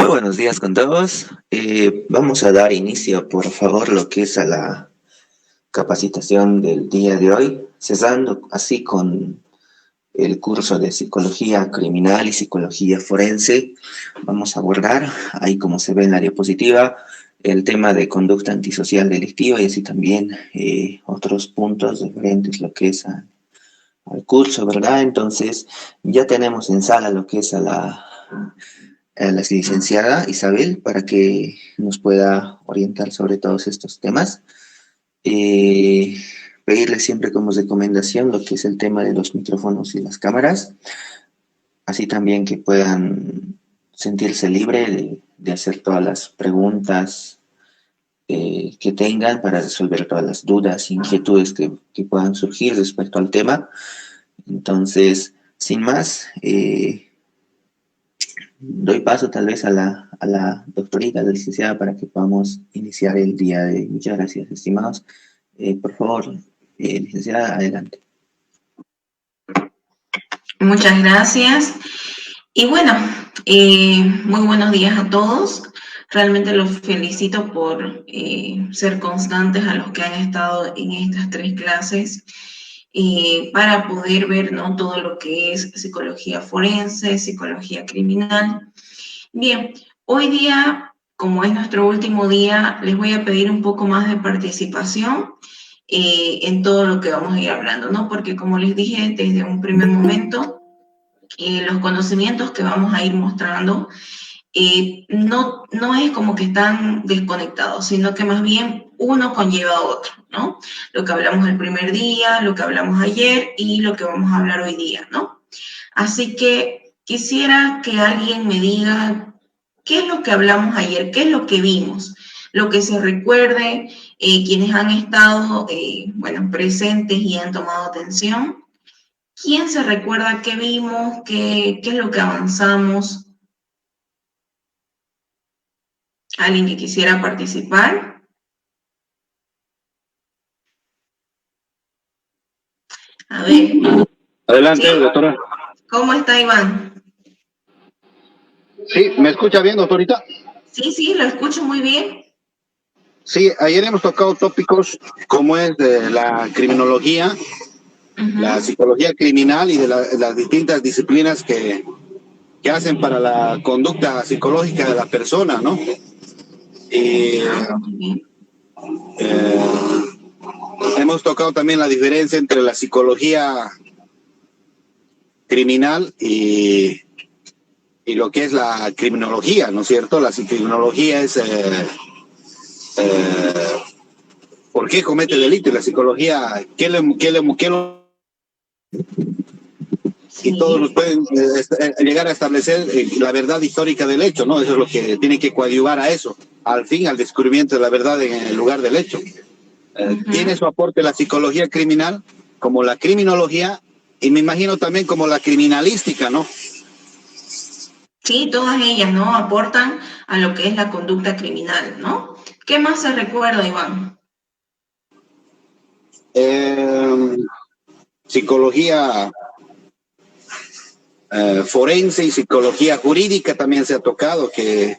Muy buenos días con todos. Vamos a dar inicio, por favor, lo que es a la capacitación del día de hoy, cesando así con el curso de psicología criminal y psicología forense. Vamos a abordar, ahí como se ve en la diapositiva, el tema de conducta antisocial delictiva y así también otros puntos diferentes, lo que es al curso, ¿verdad? Entonces, ya tenemos en sala lo que es a la licenciada Isabel para que nos pueda orientar sobre todos estos temas. Eh, Pedirle siempre como recomendación lo que es el tema de los micrófonos y las cámaras, así también que puedan sentirse libre de hacer todas las preguntas que tengan para resolver todas las dudas, inquietudes que puedan surgir respecto al tema. Entonces, sin más, doy paso tal vez a la doctorita, la licenciada, para que podamos iniciar el día de hoy. Muchas gracias, estimados. Por favor, licenciada, adelante. Muchas gracias. Y bueno, muy buenos días a todos. Realmente los felicito por ser constantes a los que han estado en estas 3 clases para poder ver, ¿no?, todo lo que es psicología forense, psicología criminal. Bien, hoy día, como es nuestro último día, les voy a pedir un poco más de participación en todo lo que vamos a ir hablando, ¿no? Porque como les dije desde un primer momento, los conocimientos que vamos a ir mostrando no es como que están desconectados, sino que más bien uno conlleva a otro, ¿no? Lo que hablamos el primer día, lo que hablamos ayer y lo que vamos a hablar hoy día, ¿no? Así que quisiera que alguien me diga qué es lo que hablamos ayer, qué es lo que vimos, lo que se recuerde, quienes han estado, bueno, presentes y han tomado atención. ¿Quién se recuerda qué vimos, qué es lo que avanzamos? ¿Alguien que quisiera participar? A ver. Adelante, ¿Sí? doctora. ¿Cómo está Iván? Sí, ¿me escucha bien, doctorita? Sí, lo escucho muy bien. Sí, ayer hemos tocado tópicos como es de la criminología, la psicología criminal y de las distintas disciplinas que hacen para la conducta psicológica de la persona, ¿no? Y hemos tocado también la diferencia entre la psicología criminal y lo que es la criminología, ¿no es cierto? La criminología es ¿por qué comete delito? Y la psicología, y todos nos pueden llegar a establecer la verdad histórica del hecho, ¿no? Eso es lo que tiene que coadyuvar a eso, al fin, al descubrimiento de la verdad en el lugar del hecho. Tiene su aporte la psicología criminal, como la criminología, y me imagino también como la criminalística, ¿no? Sí, todas ellas, ¿no?, aportan a lo que es la conducta criminal, ¿no? ¿Qué más se recuerda, Iván? Psicología forense y psicología jurídica también se ha tocado, que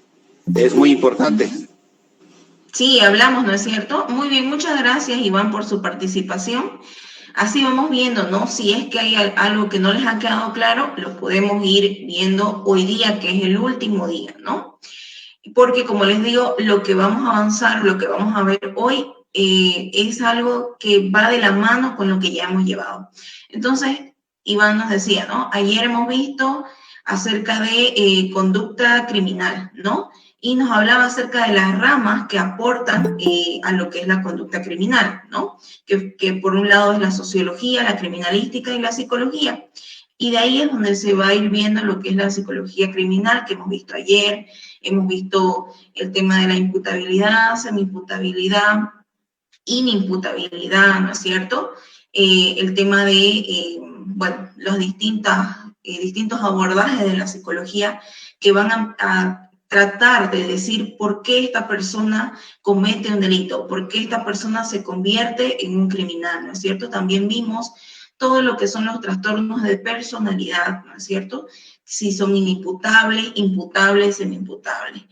es muy importante. Sí, hablamos, ¿no es cierto? Muy bien, muchas gracias, Iván, por su participación. Así vamos viendo, ¿no? Si es que hay algo que no les ha quedado claro, lo podemos ir viendo hoy día, que es el último día, ¿no? Porque, como les digo, lo que vamos a avanzar, lo que vamos a ver hoy, es algo que va de la mano con lo que ya hemos llevado. Entonces, Iván nos decía, ¿no? Ayer hemos visto acerca de conducta criminal, ¿no? Y nos hablaba acerca de las ramas que aportan a lo que es la conducta criminal, ¿no? Que por un lado es la sociología, la criminalística y la psicología. Y de ahí es donde se va a ir viendo lo que es la psicología criminal que hemos visto ayer. Hemos visto el tema de la imputabilidad, semi-imputabilidad, inimputabilidad, ¿no es cierto? El tema de, bueno, los distintos abordajes de la psicología que van a tratar de decir por qué esta persona comete un delito, por qué esta persona se convierte en un criminal, ¿no es cierto? También vimos todo lo que son los trastornos de personalidad, ¿no es cierto? Si son inimputables, imputables, semiimputables.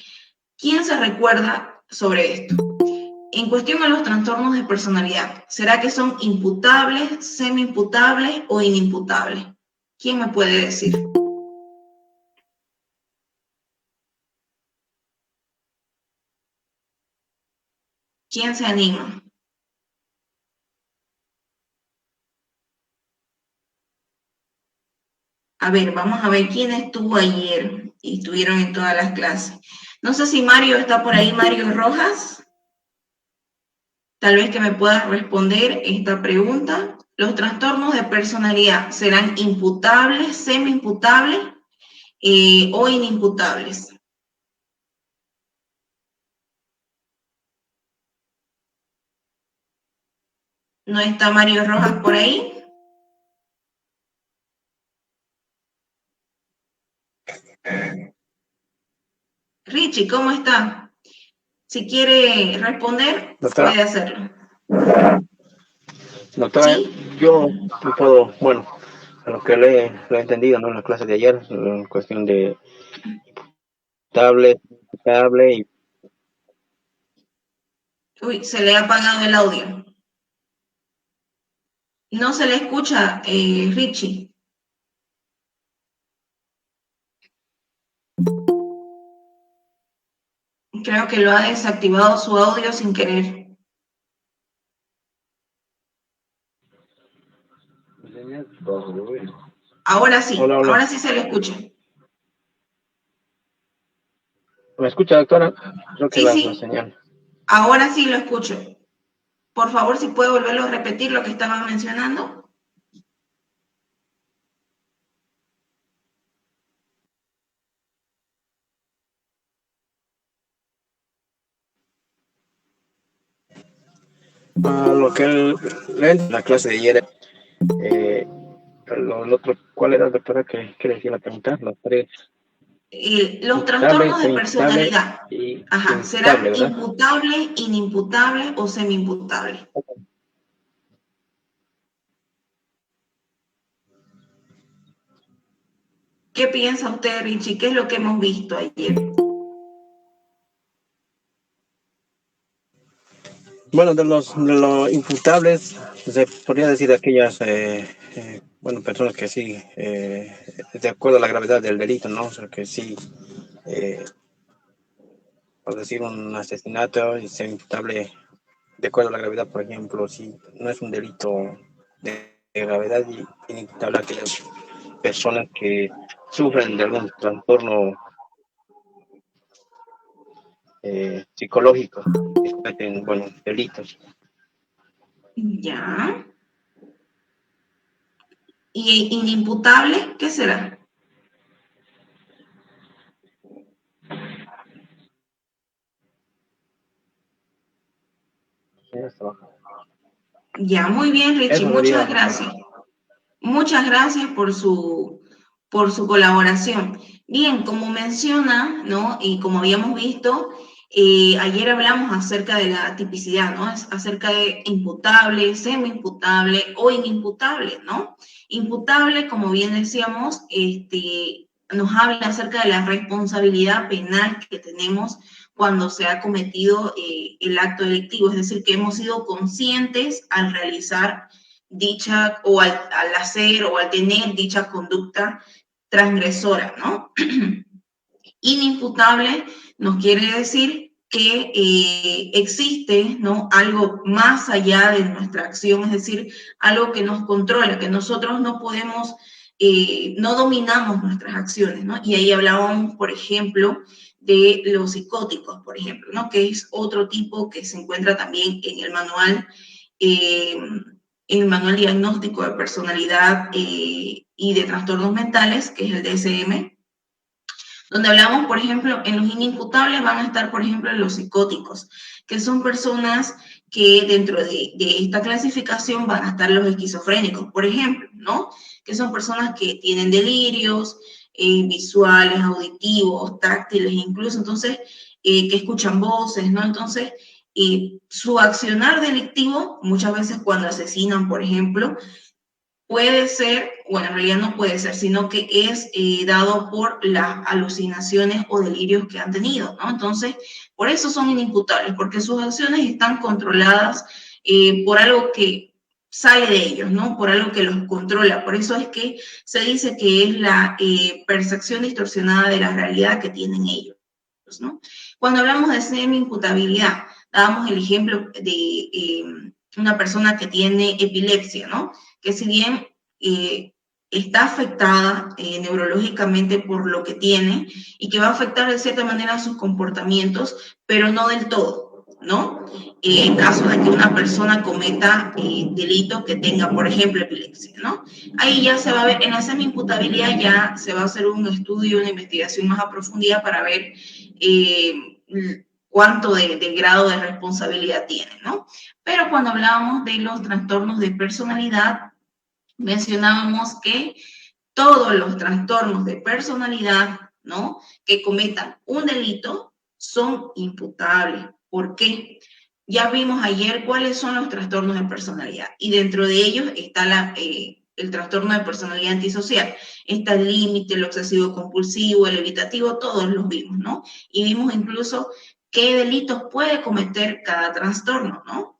¿Quién se recuerda sobre esto? En cuestión a los trastornos de personalidad, ¿será que son imputables, semiimputables o inimputables? ¿Quién me puede decir? ¿Quién se anima? A ver, vamos a ver quién estuvo ayer y estuvieron en todas las clases. No sé si Mario está por ahí, Mario Rojas. Tal vez que me puedas responder esta pregunta. ¿Los trastornos de personalidad serán imputables, semi-imputables o inimputables? ¿No está Mario Rojas por ahí? Richie, ¿cómo está? Si quiere responder, Doctora, puede hacerlo. doctora, ¿Sí? yo no puedo, bueno, a lo que lo he entendido, ¿no? En la clase de ayer, en cuestión de tablet y Uy, se le ha apagado el audio. No se le escucha, Richie. Creo que lo ha desactivado su audio sin querer. Hola, hola. Ahora sí se le escucha. ¿Me escucha, doctora? Creo que Sí, la sí, señal. ahora sí lo escucho. Por favor, si puede volverlo a repetir lo que estaba mencionando. Lo que la clase de ayer, lo otro, ¿cuál era, doctora, que decía la pregunta? Los tres, Los imputable, trastornos de semi-imputable personalidad, y ajá, imputable, ¿serán ¿verdad? imputables, inimputables o semi-imputables? ¿Qué piensa usted, Richie? ¿Qué es lo que hemos visto ayer? Bueno, de los imputables, se podría decir aquellas, bueno, personas que sí, de acuerdo a la gravedad del delito, ¿no? O sea, que sí, eh, por decir un asesinato y ser imputable de acuerdo a la gravedad, por ejemplo, si no es un delito de gravedad y inimputable a aquellas personas que sufren de algún trastorno psicológico, que cometen, bueno, delitos. Ya. ¿Y inimputable? ¿Qué será? Ya, muy bien, Richie, Eso sería, muchas doctor. gracias. Muchas gracias por su colaboración. Bien, como menciona, ¿no? Y como habíamos visto, ayer hablamos acerca de la tipicidad, ¿no? Es acerca de imputable, semi-imputable o inimputable, ¿no? Imputable, como bien decíamos, nos habla acerca de la responsabilidad penal que tenemos cuando se ha cometido el acto delictivo, es decir, que hemos sido conscientes al realizar dicha o al hacer o al tener dicha conducta transgresora, ¿no? Inimputable nos quiere decir que existe, ¿no? Algo más allá de nuestra acción, es decir, algo que nos controla, que nosotros no podemos, no dominamos nuestras acciones, ¿no? Y ahí hablábamos, por ejemplo, de los psicóticos, por ejemplo, ¿no? Que es otro tipo que se encuentra también en el manual diagnóstico de personalidad y de trastornos mentales, que es el DSM, donde hablamos, por ejemplo, en los inimputables van a estar, por ejemplo, los psicóticos, que son personas que dentro de esta clasificación van a estar los esquizofrénicos, por ejemplo, ¿no? Que son personas que tienen delirios visuales, auditivos, táctiles, incluso, entonces, que escuchan voces, ¿no? Entonces, su accionar delictivo, muchas veces cuando asesinan, por ejemplo, puede ser, bueno, en realidad no puede ser, sino que es dado por las alucinaciones o delirios que han tenido, ¿no? Entonces, por eso son inimputables, porque sus acciones están controladas por algo que sale de ellos, ¿no? Por algo que los controla. Por eso es que se dice que es la percepción distorsionada de la realidad que tienen ellos, ¿no? Cuando hablamos de semi-imputabilidad, damos el ejemplo de una persona que tiene epilepsia, ¿no? Que si bien está afectada neurológicamente por lo que tiene y que va a afectar de cierta manera sus comportamientos, pero no del todo, ¿no? En caso de que una persona cometa delito que tenga, por ejemplo, epilepsia, ¿no? Ahí ya se va a ver, en la semi-imputabilidad ya se va a hacer un estudio, una investigación más a profundidad para ver cuánto de grado de responsabilidad tiene, ¿no? Pero cuando hablábamos de los trastornos de personalidad, mencionábamos que todos los trastornos de personalidad, ¿no? Que cometan un delito son imputables. ¿Por qué? Ya vimos ayer cuáles son los trastornos de personalidad y dentro de ellos está el trastorno de personalidad antisocial. Está el límite, el obsesivo compulsivo, el evitativo, todos los vimos, ¿no? Y vimos incluso qué delitos puede cometer cada trastorno, ¿no?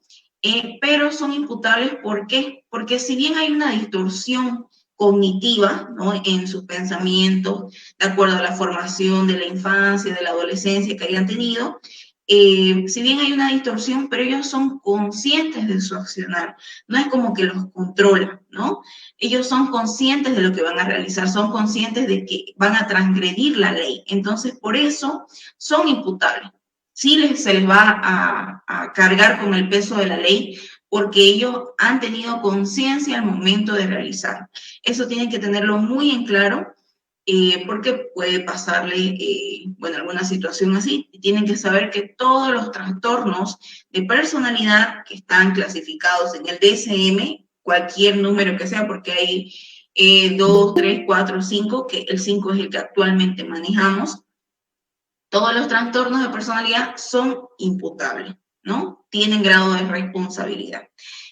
Pero son imputables, ¿por qué? Porque si bien hay una distorsión cognitiva, ¿no? En sus pensamientos, de acuerdo a la formación de la infancia, de la adolescencia que hayan tenido, si bien hay una distorsión, pero ellos son conscientes de su accionar, no es como que los controlan, ¿no? Ellos son conscientes de lo que van a realizar, son conscientes de que van a transgredir la ley, entonces por eso son imputables. Sí se les va a cargar con el peso de la ley porque ellos han tenido conciencia al momento de realizar. Eso tienen que tenerlo muy en claro porque puede pasarle, bueno, alguna situación así. Y tienen que saber que todos los trastornos de personalidad que están clasificados en el DSM, cualquier número que sea, porque hay 2, 3, 4, 5, que el 5 es el que actualmente manejamos, todos los trastornos de personalidad son imputables, ¿no? Tienen grado de responsabilidad.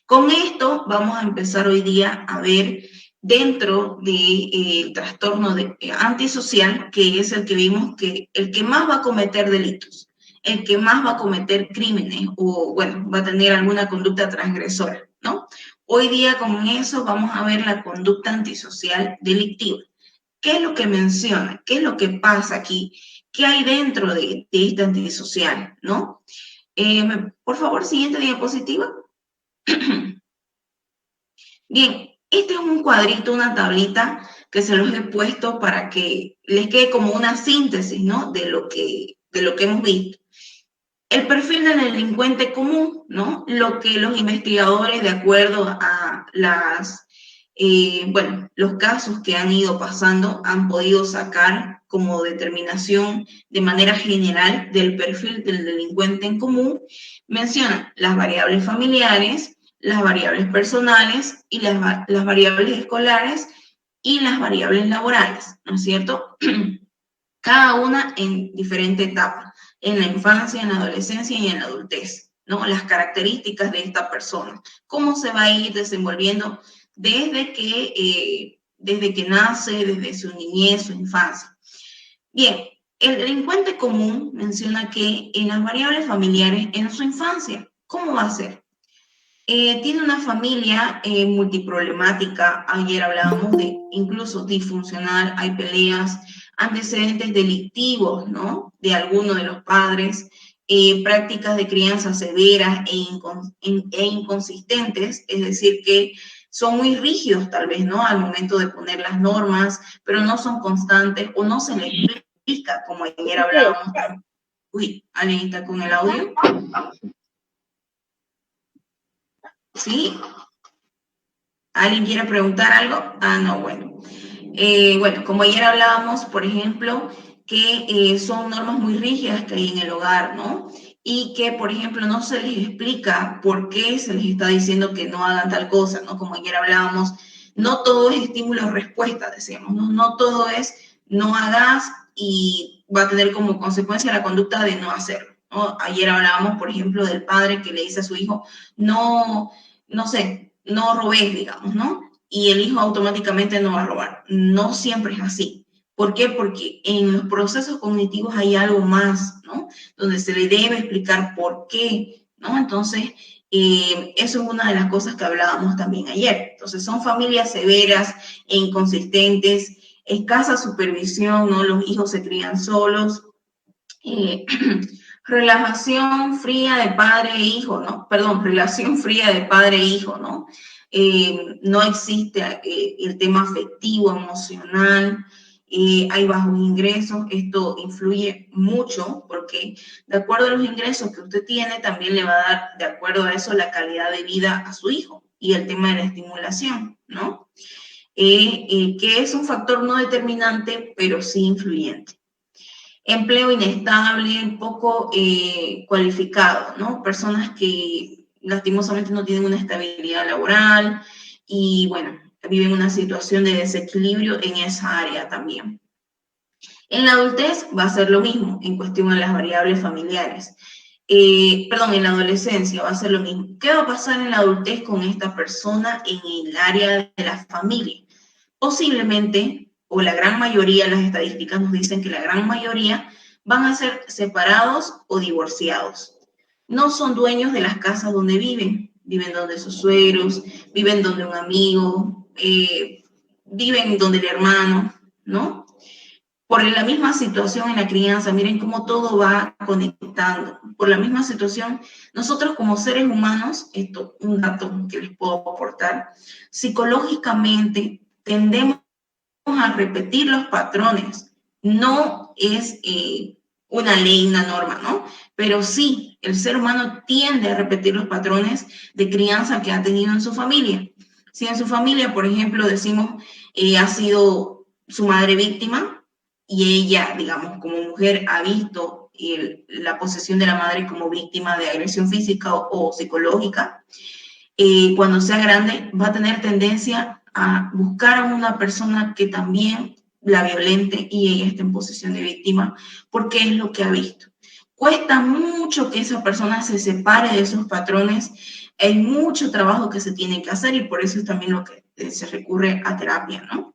Con esto vamos a empezar hoy día a ver dentro del trastorno antisocial, que es el que vimos que el que más va a cometer delitos, el que más va a cometer crímenes o, bueno, va a tener alguna conducta transgresora, ¿no? Hoy día con eso vamos a ver la conducta antisocial delictiva. ¿Qué es lo que menciona? ¿Qué es lo que pasa aquí? ¿Qué hay dentro de este antisocial? ¿No? Por favor, siguiente diapositiva. Bien, este es un cuadrito, una tablita que se los he puesto para que les quede como una síntesis, ¿no? De lo que hemos visto. El perfil del delincuente común, ¿no? Lo que los investigadores, de acuerdo a bueno, los casos que han ido pasando, han podido sacar como determinación de manera general del perfil del delincuente en común, mencionan las variables familiares, las variables personales y las variables escolares y las variables laborales, ¿no es cierto? Cada una en diferente etapa, en la infancia, en la adolescencia y en la adultez, ¿no? Las características de esta persona, cómo se va a ir desenvolviendo desde que nace, desde su niñez, su infancia. Bien, el delincuente común menciona que en las variables familiares, en su infancia, ¿cómo va a ser? Tiene una familia multiproblemática, ayer hablábamos de incluso disfuncional, hay peleas, antecedentes delictivos, ¿no? De alguno de los padres, prácticas de crianza severas e inconsistentes, es decir, que son muy rígidos tal vez, ¿no? Al momento de poner las normas, pero no son constantes o no se les explica, como ayer hablábamos. Uy, ¿alguien está con el audio? ¿Sí? ¿Alguien quiere preguntar algo? Ah, no, bueno. Bueno, como ayer hablábamos, por ejemplo, que son normas muy rígidas que hay en el hogar, ¿no? Y que, por ejemplo, no se les explica por qué se les está diciendo que no hagan tal cosa, ¿no? Como ayer hablábamos, no todo es estímulo-respuesta, decíamos, ¿no? No todo es no hagas y va a tener como consecuencia la conducta de no hacerlo, ¿no? Ayer hablábamos, por ejemplo, del padre que le dice a su hijo, no sé, no robes, digamos, ¿no? y el hijo automáticamente no va a robar. No siempre es así. ¿Por qué? Porque en los procesos cognitivos hay algo más, ¿no? Donde se le debe explicar por qué, ¿no? Entonces, eso es una de las cosas que hablábamos también ayer. Entonces, son familias severas e inconsistentes, escasa supervisión, ¿no? Los hijos se crían solos, relajación fría de padre e hijo, ¿no? Perdón, relación fría de padre e hijo, ¿no? No existe el tema afectivo, emocional, hay bajos ingresos, esto influye mucho porque de acuerdo a los ingresos que usted tiene, también le va a dar, de acuerdo a eso, la calidad de vida a su hijo y el tema de la estimulación, ¿no? Que es un factor no determinante, pero sí influyente. Empleo inestable, poco cualificado, ¿no? Personas que lastimosamente no tienen una estabilidad laboral y, bueno, viven una situación de desequilibrio en esa área también. En la adultez va a ser lo mismo en cuestión a las variables familiares. En la adolescencia va a ser lo mismo. ¿Qué va a pasar en la adultez con esta persona en el área de la familia? Posiblemente, o la gran mayoría, las estadísticas nos dicen que la gran mayoría van a ser separados o divorciados. No son dueños de las casas donde viven. Viven donde sus suegros, viven donde un amigo, viven donde el hermano, ¿no? Por la misma situación en la crianza, miren cómo todo va conectando. Por la misma situación, nosotros como seres humanos, esto un dato que les puedo aportar, psicológicamente tendemos a repetir los patrones. No es una ley, una norma, ¿no? Pero sí, el ser humano tiende a repetir los patrones de crianza que ha tenido en su familia. Si en su familia, por ejemplo, decimos, ha sido su madre víctima, y ella, digamos, como mujer ha visto la posesión de la madre como víctima de agresión física o psicológica, cuando sea grande va a tener tendencia a buscar a una persona que también la violente y ella esté en posición de víctima, porque es lo que ha visto. Cuesta mucho que esa persona se separe de esos patrones, hay mucho trabajo que se tiene que hacer y por eso es también lo que se recurre a terapia, ¿no?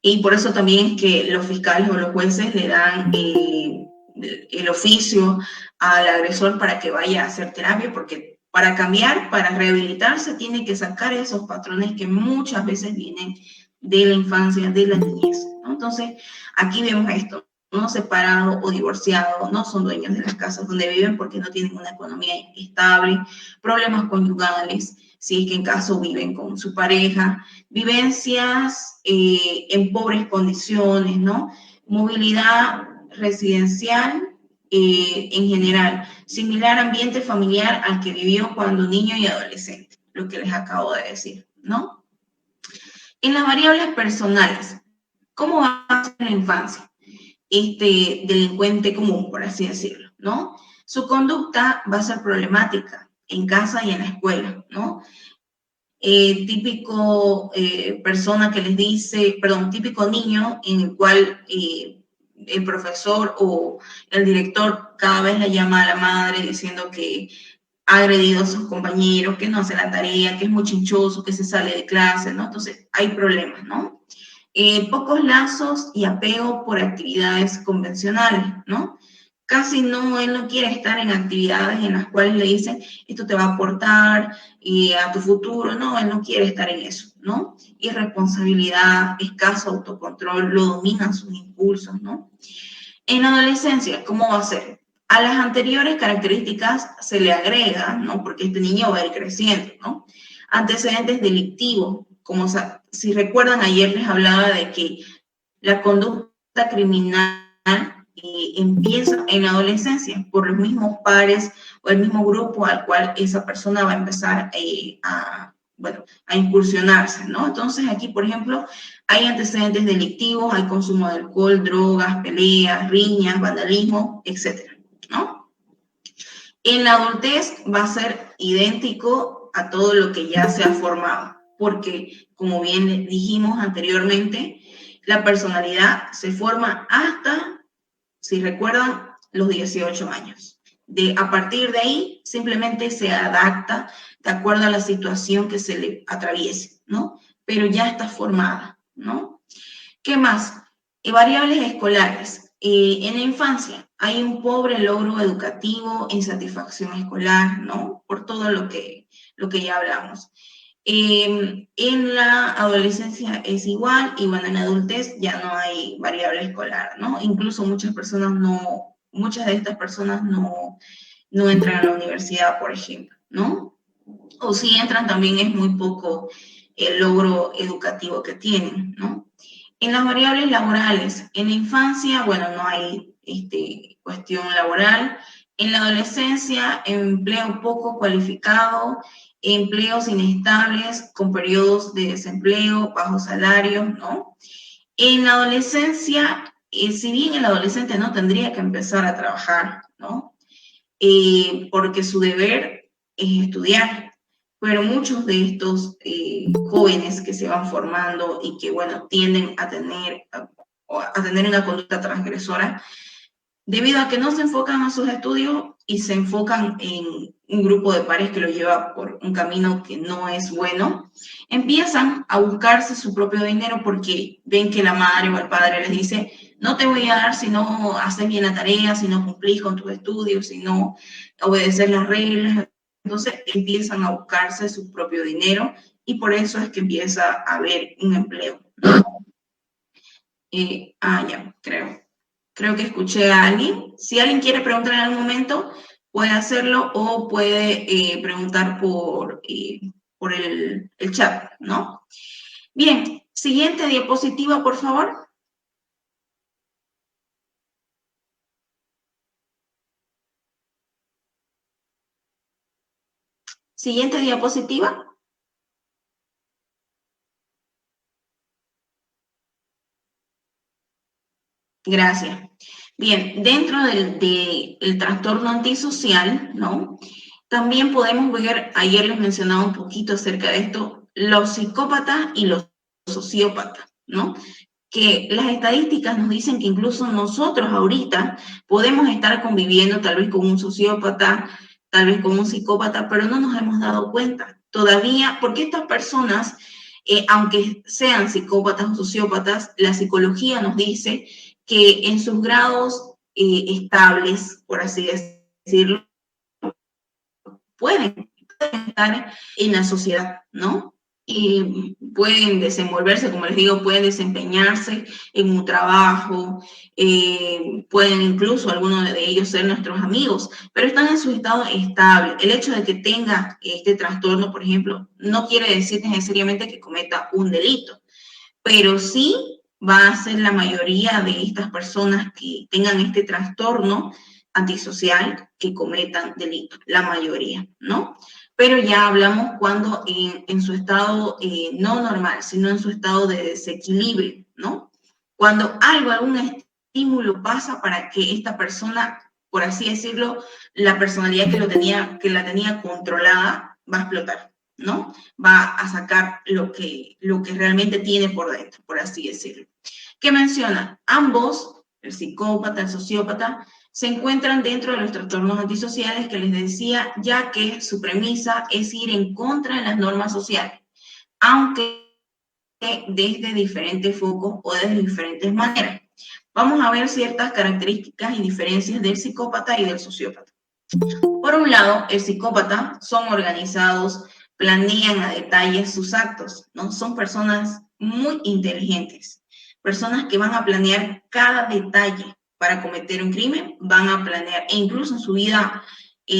Y por eso también es que los fiscales o los jueces le dan el oficio al agresor para que vaya a hacer terapia, porque para cambiar, para rehabilitarse, tiene que sacar esos patrones que muchas veces vienen de la infancia, de la niñez, ¿no? Entonces, aquí vemos esto, no separados o divorciados, no son dueños de las casas donde viven porque no tienen una economía estable, problemas conyugales, si es que en caso viven con su pareja, vivencias en pobres condiciones, ¿no? Movilidad residencial en general, similar ambiente familiar al que vivió cuando niño y adolescente, lo que les acabo de decir, ¿no? En las variables personales, ¿cómo va a ser la infancia? Este delincuente común, por así decirlo, ¿no? Su conducta va a ser problemática en casa y en la escuela, ¿no? Típico persona que les dice, perdón, típico niño en el cual el profesor o el director cada vez le llama a la madre diciendo que ha agredido a sus compañeros, que no hace la tarea, que es muy chinchoso, que se sale de clase, ¿no? Entonces hay problemas, ¿no? Pocos lazos y apego por actividades convencionales, ¿no? Casi no, él no quiere estar en actividades en las cuales le dicen, esto te va a aportar a tu futuro, no, él no quiere estar en eso, ¿no? Irresponsabilidad, escaso autocontrol, lo dominan sus impulsos, ¿no? En la adolescencia, ¿cómo va a ser? A las anteriores características se le agrega, ¿no? Porque este niño va a ir creciendo, ¿no? Antecedentes delictivos, como si recuerdan, ayer les hablaba de que la conducta criminal empieza en la adolescencia por los mismos pares o el mismo grupo al cual esa persona va a empezar a incursionarse, ¿no? Entonces aquí, por ejemplo, hay antecedentes delictivos, hay consumo de alcohol, drogas, peleas, riñas, vandalismo, etcétera, ¿no? En la adultez va a ser idéntico a todo lo que ya se ha formado, porque, como bien dijimos anteriormente, la personalidad se forma hasta, si recuerdan, los 18 años. A partir de ahí, simplemente se adapta de acuerdo a la situación que se le atraviese, ¿no? Pero ya está formada, ¿no? ¿Qué más? Variables escolares. En la infancia hay un pobre logro educativo, insatisfacción escolar, ¿no? Por todo lo que ya hablamos. En la adolescencia es igual, y bueno, en la adultez ya no hay variable escolar, ¿no? Incluso muchas de estas personas no entran a la universidad, por ejemplo, ¿no? O si entran, también es muy poco el logro educativo que tienen, ¿no? En las variables laborales, en la infancia, bueno, no hay cuestión laboral. En la adolescencia, empleo poco cualificado, empleos inestables con periodos de desempleo, bajos salarios, ¿no? En la adolescencia, si bien el adolescente no tendría que empezar a trabajar, ¿no? Porque su deber es estudiar, pero muchos de estos jóvenes que se van formando y que, bueno, tienden a tener una conducta transgresora, debido a que no se enfocan a sus estudios y se enfocan en un grupo de pares que los lleva por un camino que no es bueno, empiezan a buscarse su propio dinero porque ven que la madre o el padre les dice: no te voy a dar si no haces bien la tarea, si no cumplís con tus estudios, si no obedeces las reglas. Entonces empiezan a buscarse su propio dinero, y por eso es que empieza a haber un empleo. Ya, creo que escuché a alguien. Si alguien quiere preguntar en algún momento, puede hacerlo, o puede preguntar por el chat, ¿no? Bien, siguiente diapositiva, por favor. Siguiente diapositiva. Gracias. Bien, dentro del trastorno antisocial, ¿no? También podemos ver, ayer les mencionaba un poquito acerca de esto, los psicópatas y los sociópatas, ¿no? Que las estadísticas nos dicen que incluso nosotros ahorita podemos estar conviviendo tal vez con un sociópata, tal vez con un psicópata, pero no nos hemos dado cuenta todavía, porque estas personas, aunque sean psicópatas o sociópatas, la psicología nos dice que en sus grados estables, por así decirlo, pueden estar en la sociedad, ¿no? Y pueden desenvolverse, como les digo, pueden desempeñarse en un trabajo, pueden incluso algunos de ellos ser nuestros amigos, pero están en su estado estable. El hecho de que tenga este trastorno, por ejemplo, no quiere decir necesariamente que cometa un delito, pero sí va a ser la mayoría de estas personas que tengan este trastorno antisocial que cometan delitos, la mayoría, ¿no? Pero ya hablamos cuando en su estado no normal, sino en su estado de desequilibrio, ¿no? Cuando algún estímulo pasa para que esta persona, por así decirlo, la personalidad que la tenía controlada, va a explotar, ¿no? Va a sacar lo que realmente tiene por dentro, por así decirlo. ¿Qué menciona? Ambos, el psicópata, el sociópata, se encuentran dentro de los trastornos antisociales que les decía, ya que su premisa es ir en contra de las normas sociales, aunque desde diferentes focos o desde diferentes maneras. Vamos a ver ciertas características y diferencias del psicópata y del sociópata. Por un lado, el psicópata son organizados, planean a detalle sus actos, ¿no? Son personas muy inteligentes, personas que van a planear cada detalle para cometer un crimen, van a planear, e incluso en su vida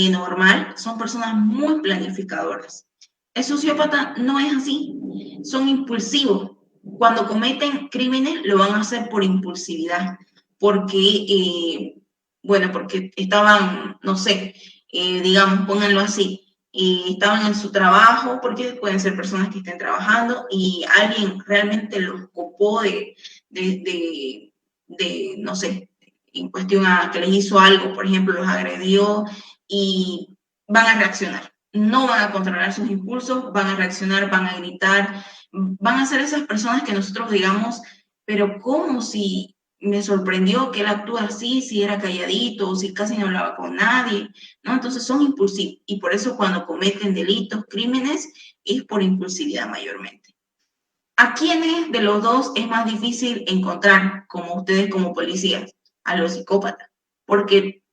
normal, son personas muy planificadoras. El sociópata no es así, son impulsivos. Cuando cometen crímenes, lo van a hacer por impulsividad, porque, porque estaban, no sé, digamos, pónganlo así, estaban en su trabajo, porque pueden ser personas que estén trabajando y alguien realmente los copó no sé, en cuestión a que les hizo algo, por ejemplo, los agredió, y van a reaccionar. No van a controlar sus impulsos, van a reaccionar, van a gritar, van a ser esas personas que nosotros digamos, pero ¿cómo si me sorprendió que él actúa así, si era calladito, si casi no hablaba con nadie, ¿no? Entonces son impulsivos y por eso cuando cometen delitos, crímenes, es por impulsividad mayormente. ¿A quiénes de los dos es más difícil encontrar, como ustedes como policías? A los psicópatas, porque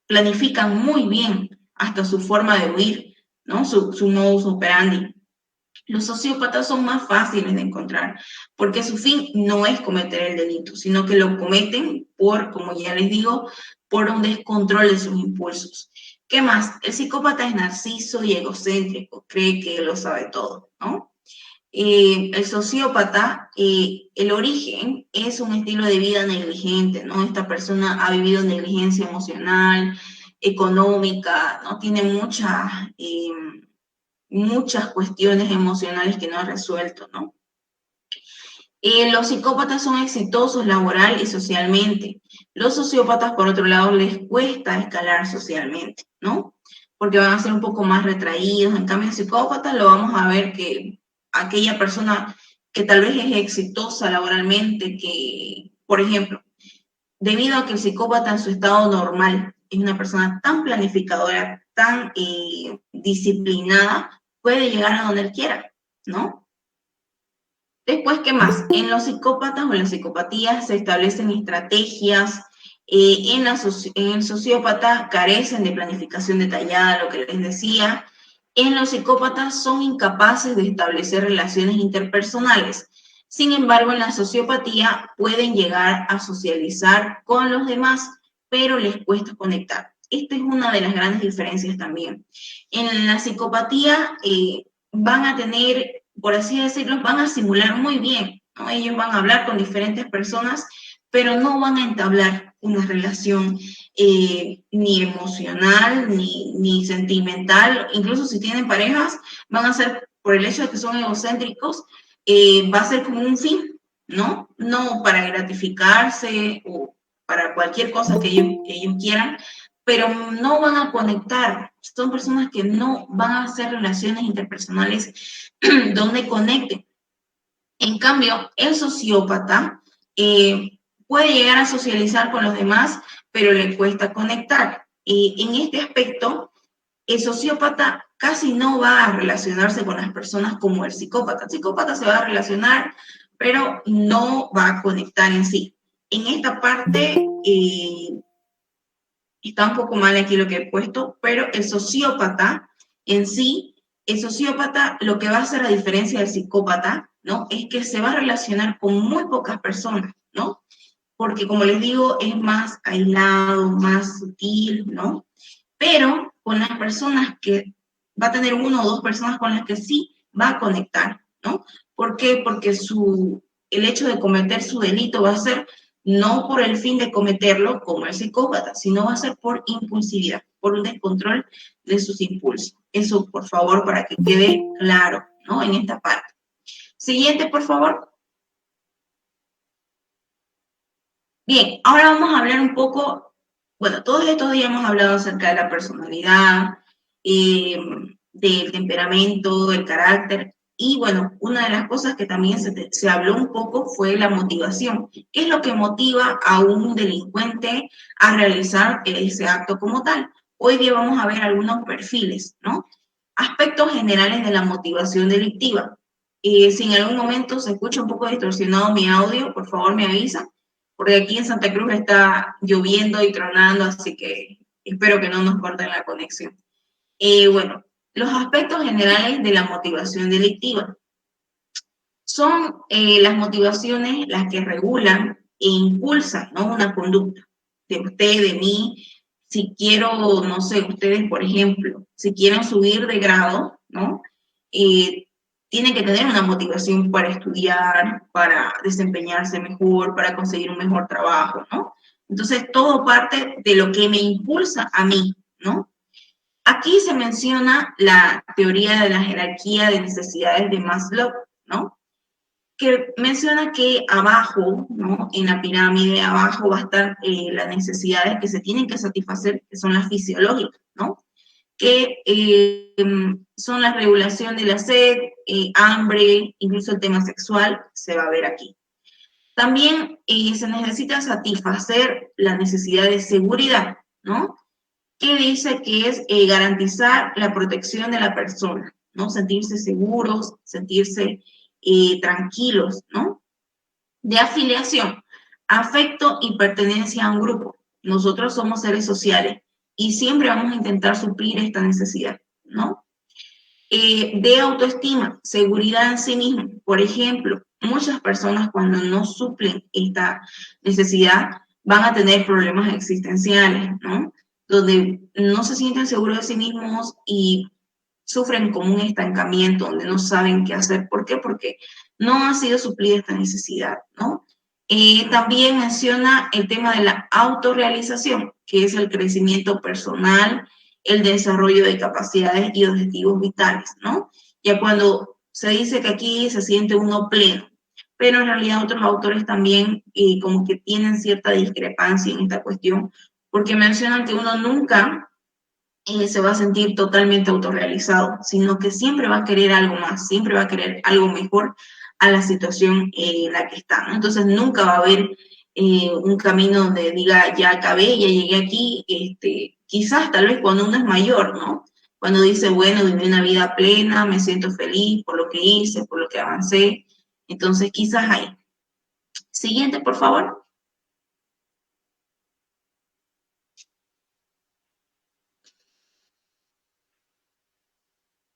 planifican muy bien hasta su forma de huir, ¿no? Su modus operandi. Los sociópatas son más fáciles de encontrar porque su fin no es cometer el delito, sino que lo cometen por, como ya les digo, por un descontrol de sus impulsos. ¿Qué más? El psicópata es narciso y egocéntrico, cree que lo sabe todo, ¿no? El sociópata, el origen es un estilo de vida negligente, ¿no? Esta persona ha vivido negligencia emocional, económica, ¿no? Tiene muchas cuestiones emocionales que no ha resuelto, ¿no? Los psicópatas son exitosos laboral y socialmente. Los sociópatas, por otro lado, les cuesta escalar socialmente, ¿no? Porque van a ser un poco más retraídos. En cambio, el psicópata lo vamos a ver que aquella persona que tal vez es exitosa laboralmente, que, por ejemplo, debido a que el psicópata en su estado normal es una persona tan planificadora, tan disciplinada, puede llegar a donde él quiera, ¿no? Después, ¿qué más? En los psicópatas o en las psicopatías se establecen estrategias, en el sociópata carecen de planificación detallada, lo que les decía. En los psicópatas son incapaces de establecer relaciones interpersonales. Sin embargo, en la sociopatía pueden llegar a socializar con los demás, pero les cuesta conectar. Esta es una de las grandes diferencias también. En la psicopatía van a tener, por así decirlo, van a simular muy bien, ¿no? Ellos van a hablar con diferentes personas, pero no van a entablar una relación ni emocional, ni sentimental. Incluso si tienen parejas, van a ser, por el hecho de que son egocéntricos, va a ser como un fin, ¿no? No para gratificarse o para cualquier cosa que ellos quieran, pero no van a conectar. Son personas que no van a hacer relaciones interpersonales donde conecten. En cambio, el sociópata puede llegar a socializar con los demás, pero le cuesta conectar. En este aspecto, el sociópata casi no va a relacionarse con las personas como el psicópata. El psicópata se va a relacionar, pero no va a conectar en sí. En esta parte, está un poco mal aquí lo que he puesto, pero el sociópata en sí, el sociópata lo que va a hacer a diferencia del psicópata, ¿no? Es que se va a relacionar con muy pocas personas, ¿no? Porque como les digo, es más aislado, más sutil, ¿no? Pero con las personas que va a tener uno o dos personas con las que sí va a conectar, ¿no? ¿Por qué? Porque el hecho de cometer su delito va a ser no por el fin de cometerlo como el psicópata, sino va a ser por impulsividad, por un descontrol de sus impulsos. Eso, por favor, para que quede claro, ¿no? En esta parte. Siguiente, por favor. Bien, ahora vamos a hablar un poco, bueno, todos estos días hemos hablado acerca de la personalidad, del temperamento, del carácter, y bueno, una de las cosas que también se habló un poco fue la motivación. ¿Qué es lo que motiva a un delincuente a realizar ese acto como tal? Hoy día vamos a ver algunos perfiles, ¿no? Aspectos generales de la motivación delictiva. Si en algún momento se escucha un poco distorsionado mi audio, por favor me avisa, porque aquí en Santa Cruz está lloviendo y tronando, así que espero que no nos corten la conexión. Bueno, los aspectos generales de la motivación delictiva son las motivaciones las que regulan e impulsan, ¿no? Una conducta de usted, de mí. Si quiero, no sé, ustedes, por ejemplo, si quieren subir de grado, ¿no? Tienen que tener una motivación para estudiar, para desempeñarse mejor, para conseguir un mejor trabajo, ¿no? Entonces, todo parte de lo que me impulsa a mí, ¿no? Aquí se menciona la teoría de la jerarquía de necesidades de Maslow, ¿no? Que menciona que abajo, ¿no? En la pirámide, abajo va a estar las necesidades que se tienen que satisfacer, que son las fisiológicas, ¿no? Que son la regulación de la sed, hambre, incluso el tema sexual, se va a ver aquí. También se necesita satisfacer la necesidad de seguridad, ¿no? Que dice que es garantizar la protección de la persona, ¿no? Sentirse seguros, sentirse tranquilos, ¿no? De afiliación, afecto y pertenencia a un grupo. Nosotros somos seres sociales y siempre vamos a intentar suplir esta necesidad, ¿no? De autoestima, seguridad en sí mismo. Por ejemplo, muchas personas cuando no suplen esta necesidad van a tener problemas existenciales, ¿no? Donde no se sienten seguros de sí mismos y sufren como un estancamiento, donde no saben qué hacer. ¿Por qué? Porque no ha sido suplida esta necesidad, ¿no? También menciona el tema de la autorrealización, que es el crecimiento personal, el desarrollo de capacidades y objetivos vitales, ¿no? Ya cuando se dice que aquí se siente uno pleno, pero en realidad otros autores también como que tienen cierta discrepancia en esta cuestión, porque mencionan que uno nunca se va a sentir totalmente autorrealizado, sino que siempre va a querer algo más, siempre va a querer algo mejor a la situación en la que está, ¿no? Entonces nunca va a haber un camino donde diga, ya acabé, ya llegué aquí, quizás tal vez cuando uno es mayor, ¿no? Cuando dice, bueno, viví una vida plena, me siento feliz por lo que hice, por lo que avancé, entonces quizás ahí. Siguiente, por favor.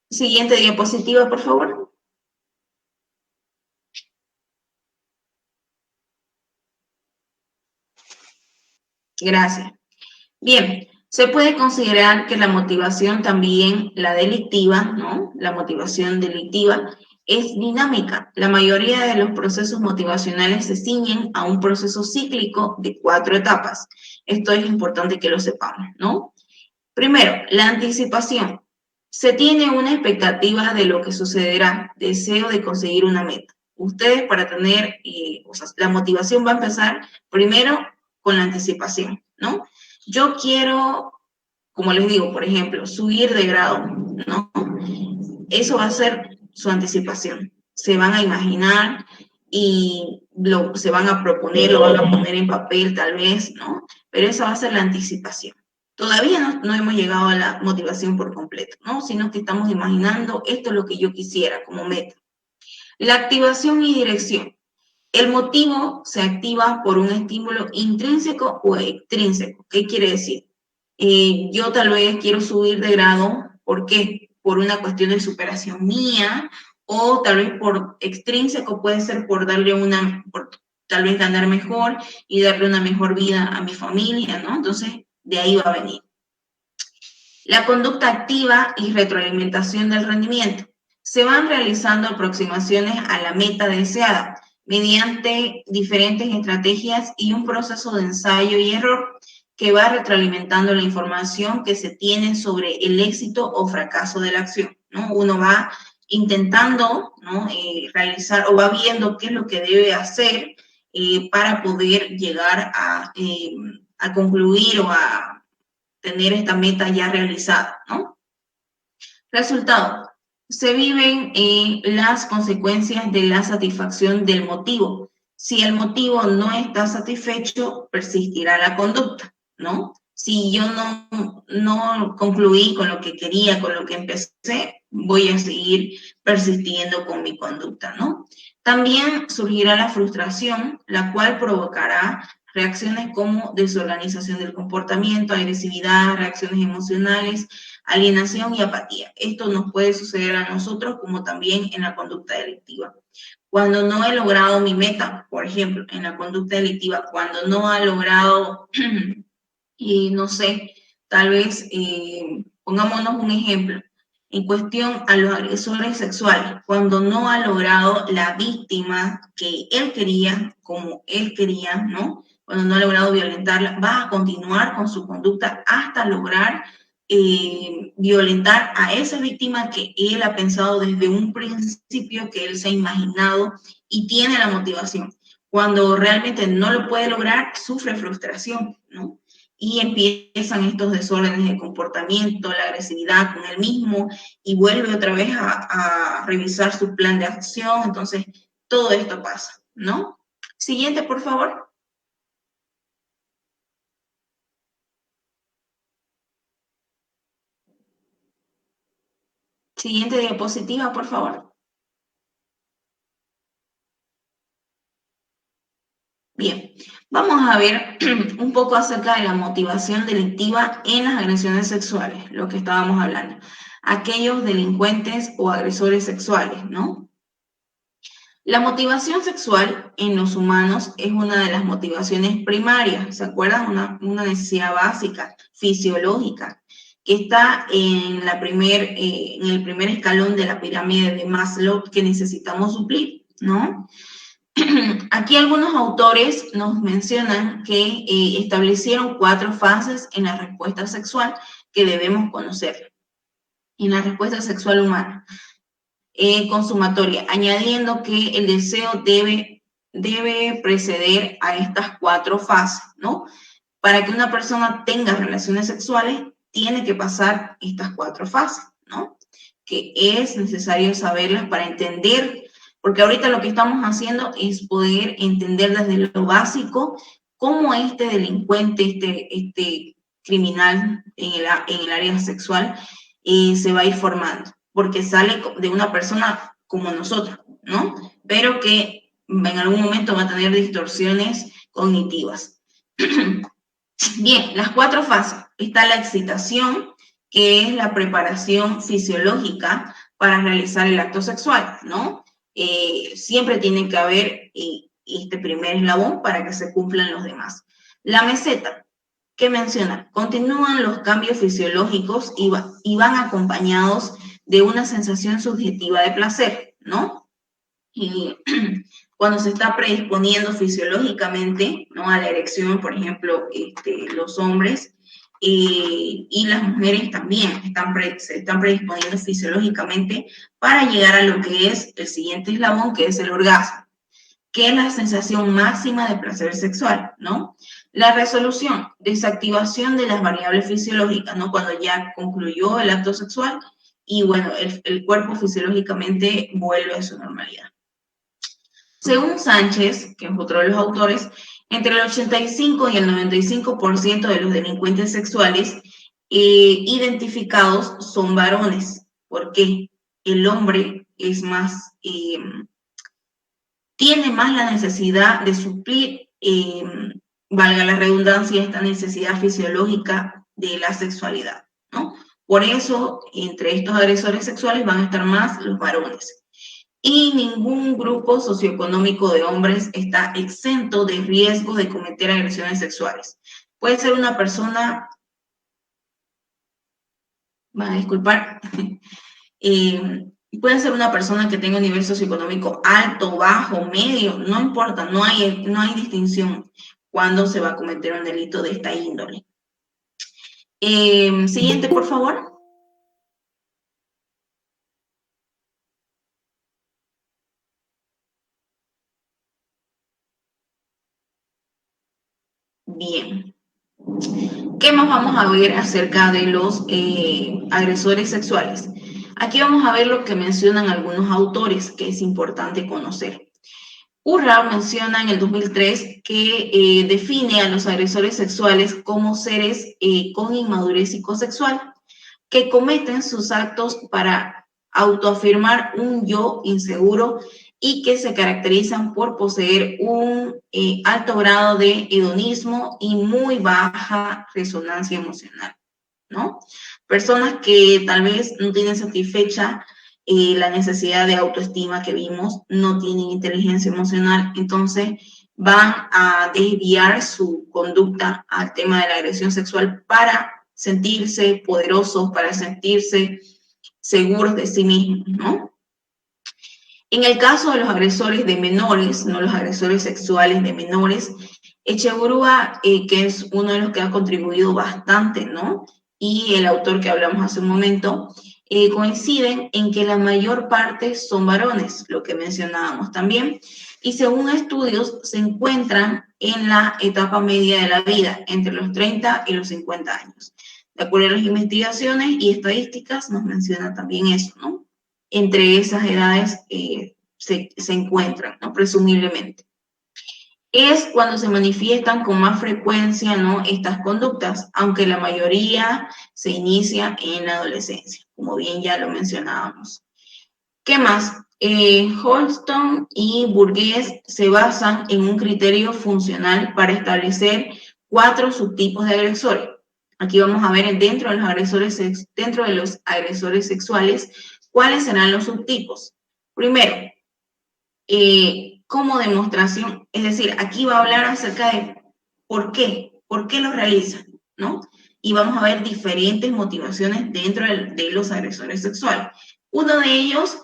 Siguiente diapositiva, por favor. Gracias. Bien, se puede considerar que la motivación también, la delictiva, ¿no? La motivación delictiva es dinámica. La mayoría de los procesos motivacionales se ciñen a un proceso cíclico de 4 etapas. Esto es importante que lo sepamos, ¿no? Primero, la anticipación. Se tiene una expectativa de lo que sucederá, deseo de conseguir una meta. Ustedes para tener, o sea, la motivación va a empezar primero con la anticipación, ¿no? Yo quiero, como les digo, por ejemplo, subir de grado, ¿no? Eso va a ser su anticipación. Se van a imaginar y se van a proponer, lo van a poner en papel tal vez, ¿no? Pero esa va a ser la anticipación. Todavía no hemos llegado a la motivación por completo, ¿no? Sino que estamos imaginando esto es lo que yo quisiera como meta. La activación y dirección. El motivo se activa por un estímulo intrínseco o extrínseco. ¿Qué quiere decir? Yo tal vez quiero subir de grado, ¿por qué? Por una cuestión de superación mía, o tal vez por extrínseco puede ser por darle por tal vez ganar mejor y darle una mejor vida a mi familia, ¿no? Entonces, de ahí va a venir. La conducta activa y retroalimentación del rendimiento. Se van realizando aproximaciones a la meta deseada mediante diferentes estrategias y un proceso de ensayo y error que va retroalimentando la información que se tiene sobre el éxito o fracaso de la acción, ¿no? Uno va intentando, ¿no? Realizar o va viendo qué es lo que debe hacer para poder llegar a concluir o a tener esta meta ya realizada, ¿no? Resultado. Se viven las consecuencias de la satisfacción del motivo. Si el motivo no está satisfecho, persistirá la conducta, ¿no? Si yo no concluí con lo que quería, con lo que empecé, voy a seguir persistiendo con mi conducta, ¿no? También surgirá la frustración, la cual provocará reacciones como desorganización del comportamiento, agresividad, reacciones emocionales, alienación y apatía. Esto nos puede suceder a nosotros como también en la conducta delictiva. Cuando no he logrado mi meta, por ejemplo, en la conducta delictiva, cuando no ha logrado, no sé, tal vez, pongámonos un ejemplo, en cuestión a los agresores sexuales, cuando no ha logrado la víctima que él quería, como él quería, ¿no? Cuando no ha logrado violentarla, va a continuar con su conducta hasta lograr violentar a esa víctima que él ha pensado desde un principio, que él se ha imaginado y tiene la motivación. Cuando realmente no lo puede lograr, sufre frustración, ¿no? Y empiezan estos desórdenes de comportamiento, la agresividad con él mismo, y vuelve otra vez a revisar su plan de acción. Entonces, todo esto pasa, ¿no? Siguiente, por favor. Siguiente diapositiva, por favor. Bien, vamos a ver un poco acerca de la motivación delictiva en las agresiones sexuales, lo que estábamos hablando. Aquellos delincuentes o agresores sexuales, ¿no? La motivación sexual en los humanos es una de las motivaciones primarias, ¿se acuerdan? Una necesidad básica, fisiológica, que está en el primer escalón de la pirámide de Maslow que necesitamos suplir, ¿no? Aquí algunos autores nos mencionan que establecieron 4 fases en la respuesta sexual que debemos conocer, en la respuesta sexual humana. Consumatoria, añadiendo que el deseo debe preceder a estas 4 fases, ¿no? Para que una persona tenga relaciones sexuales, tiene que pasar estas 4 fases, ¿no? Que es necesario saberlas para entender, porque ahorita lo que estamos haciendo es poder entender desde lo básico cómo este delincuente, este criminal en el área sexual se va a ir formando, porque sale de una persona como nosotros, ¿no? Pero que en algún momento va a tener distorsiones cognitivas. Bien, las 4 fases. Está la excitación, que es la preparación fisiológica para realizar el acto sexual, ¿no? Siempre tiene que haber este primer eslabón para que se cumplan los demás. La meseta, ¿qué menciona? Continúan los cambios fisiológicos y van acompañados de una sensación subjetiva de placer, ¿no? Y cuando se está predisponiendo fisiológicamente, ¿no? A la erección, por ejemplo, los hombres y las mujeres también se están predisponiendo fisiológicamente para llegar a lo que es el siguiente eslabón, que es el orgasmo, que es la sensación máxima de placer sexual, ¿no? La resolución, desactivación de las variables fisiológicas, ¿no? Cuando ya concluyó el acto sexual y, bueno, el cuerpo fisiológicamente vuelve a su normalidad. Según Sánchez, que es otro de los autores, entre el 85 y el 95% de los delincuentes sexuales identificados son varones. ¿Por qué? El hombre es más, tiene más la necesidad de suplir, valga la redundancia, esta necesidad fisiológica de la sexualidad, ¿no? Por eso, entre estos agresores sexuales van a estar más los varones. Y ningún grupo socioeconómico de hombres está exento de riesgo de cometer agresiones sexuales. Puede ser una persona, van a disculpar, puede ser una persona que tenga un nivel socioeconómico alto, bajo, medio, no importa, no hay distinción cuando se va a cometer un delito de esta índole. Siguiente, por favor. Bien. ¿Qué más vamos a ver acerca de los agresores sexuales? Aquí vamos a ver lo que mencionan algunos autores que es importante conocer. Urra menciona en el 2003 que define a los agresores sexuales como seres con inmadurez psicosexual que cometen sus actos para autoafirmar un yo inseguro y que se caracterizan por poseer un alto grado de hedonismo y muy baja resonancia emocional, ¿no? Personas que tal vez no tienen satisfecha la necesidad de autoestima que vimos, no tienen inteligencia emocional, entonces van a desviar su conducta al tema de la agresión sexual para sentirse poderosos, para sentirse seguros de sí mismos, ¿no? En el caso de los agresores de menores, no los agresores sexuales de menores, Echeverría, que es uno de los que ha contribuido bastante, ¿no? Y el autor que hablamos hace un momento, coinciden en que la mayor parte son varones, lo que mencionábamos también, y según estudios se encuentran en la etapa media de la vida, entre los 30 y los 50 años. De acuerdo a las investigaciones y estadísticas, nos menciona también eso, ¿no? Entre esas edades se encuentran, ¿no? Presumiblemente. es cuando se manifiestan con más frecuencia, ¿no?, estas conductas, aunque la mayoría se inicia en la adolescencia, como bien ya lo mencionábamos. ¿Qué más? Holston y Burgess se basan en un criterio funcional para establecer 4 subtipos de agresores. Aquí vamos a ver dentro de los agresores sexuales cuáles serán los subtipos. Primero, como demostración, es decir, aquí va a hablar acerca de por qué lo realizan, ¿no? Y vamos a ver diferentes motivaciones dentro de los agresores sexuales. Uno de ellos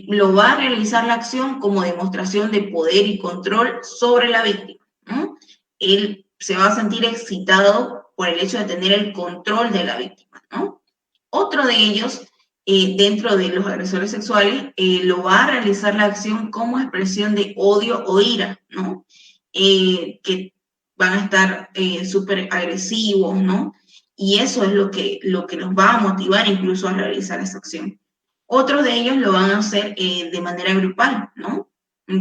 lo va a realizar la acción como demostración de poder y control sobre la víctima, ¿no? Él se va a sentir excitado por el hecho de tener el control de la víctima, ¿no? Otro de ellos, dentro de los agresores sexuales, lo va a realizar la acción como expresión de odio o ira, ¿no? Que van a estar súper agresivos, ¿no? Y eso es lo que los va a motivar incluso a realizar esa acción. Otros de ellos lo van a hacer de manera grupal, ¿no?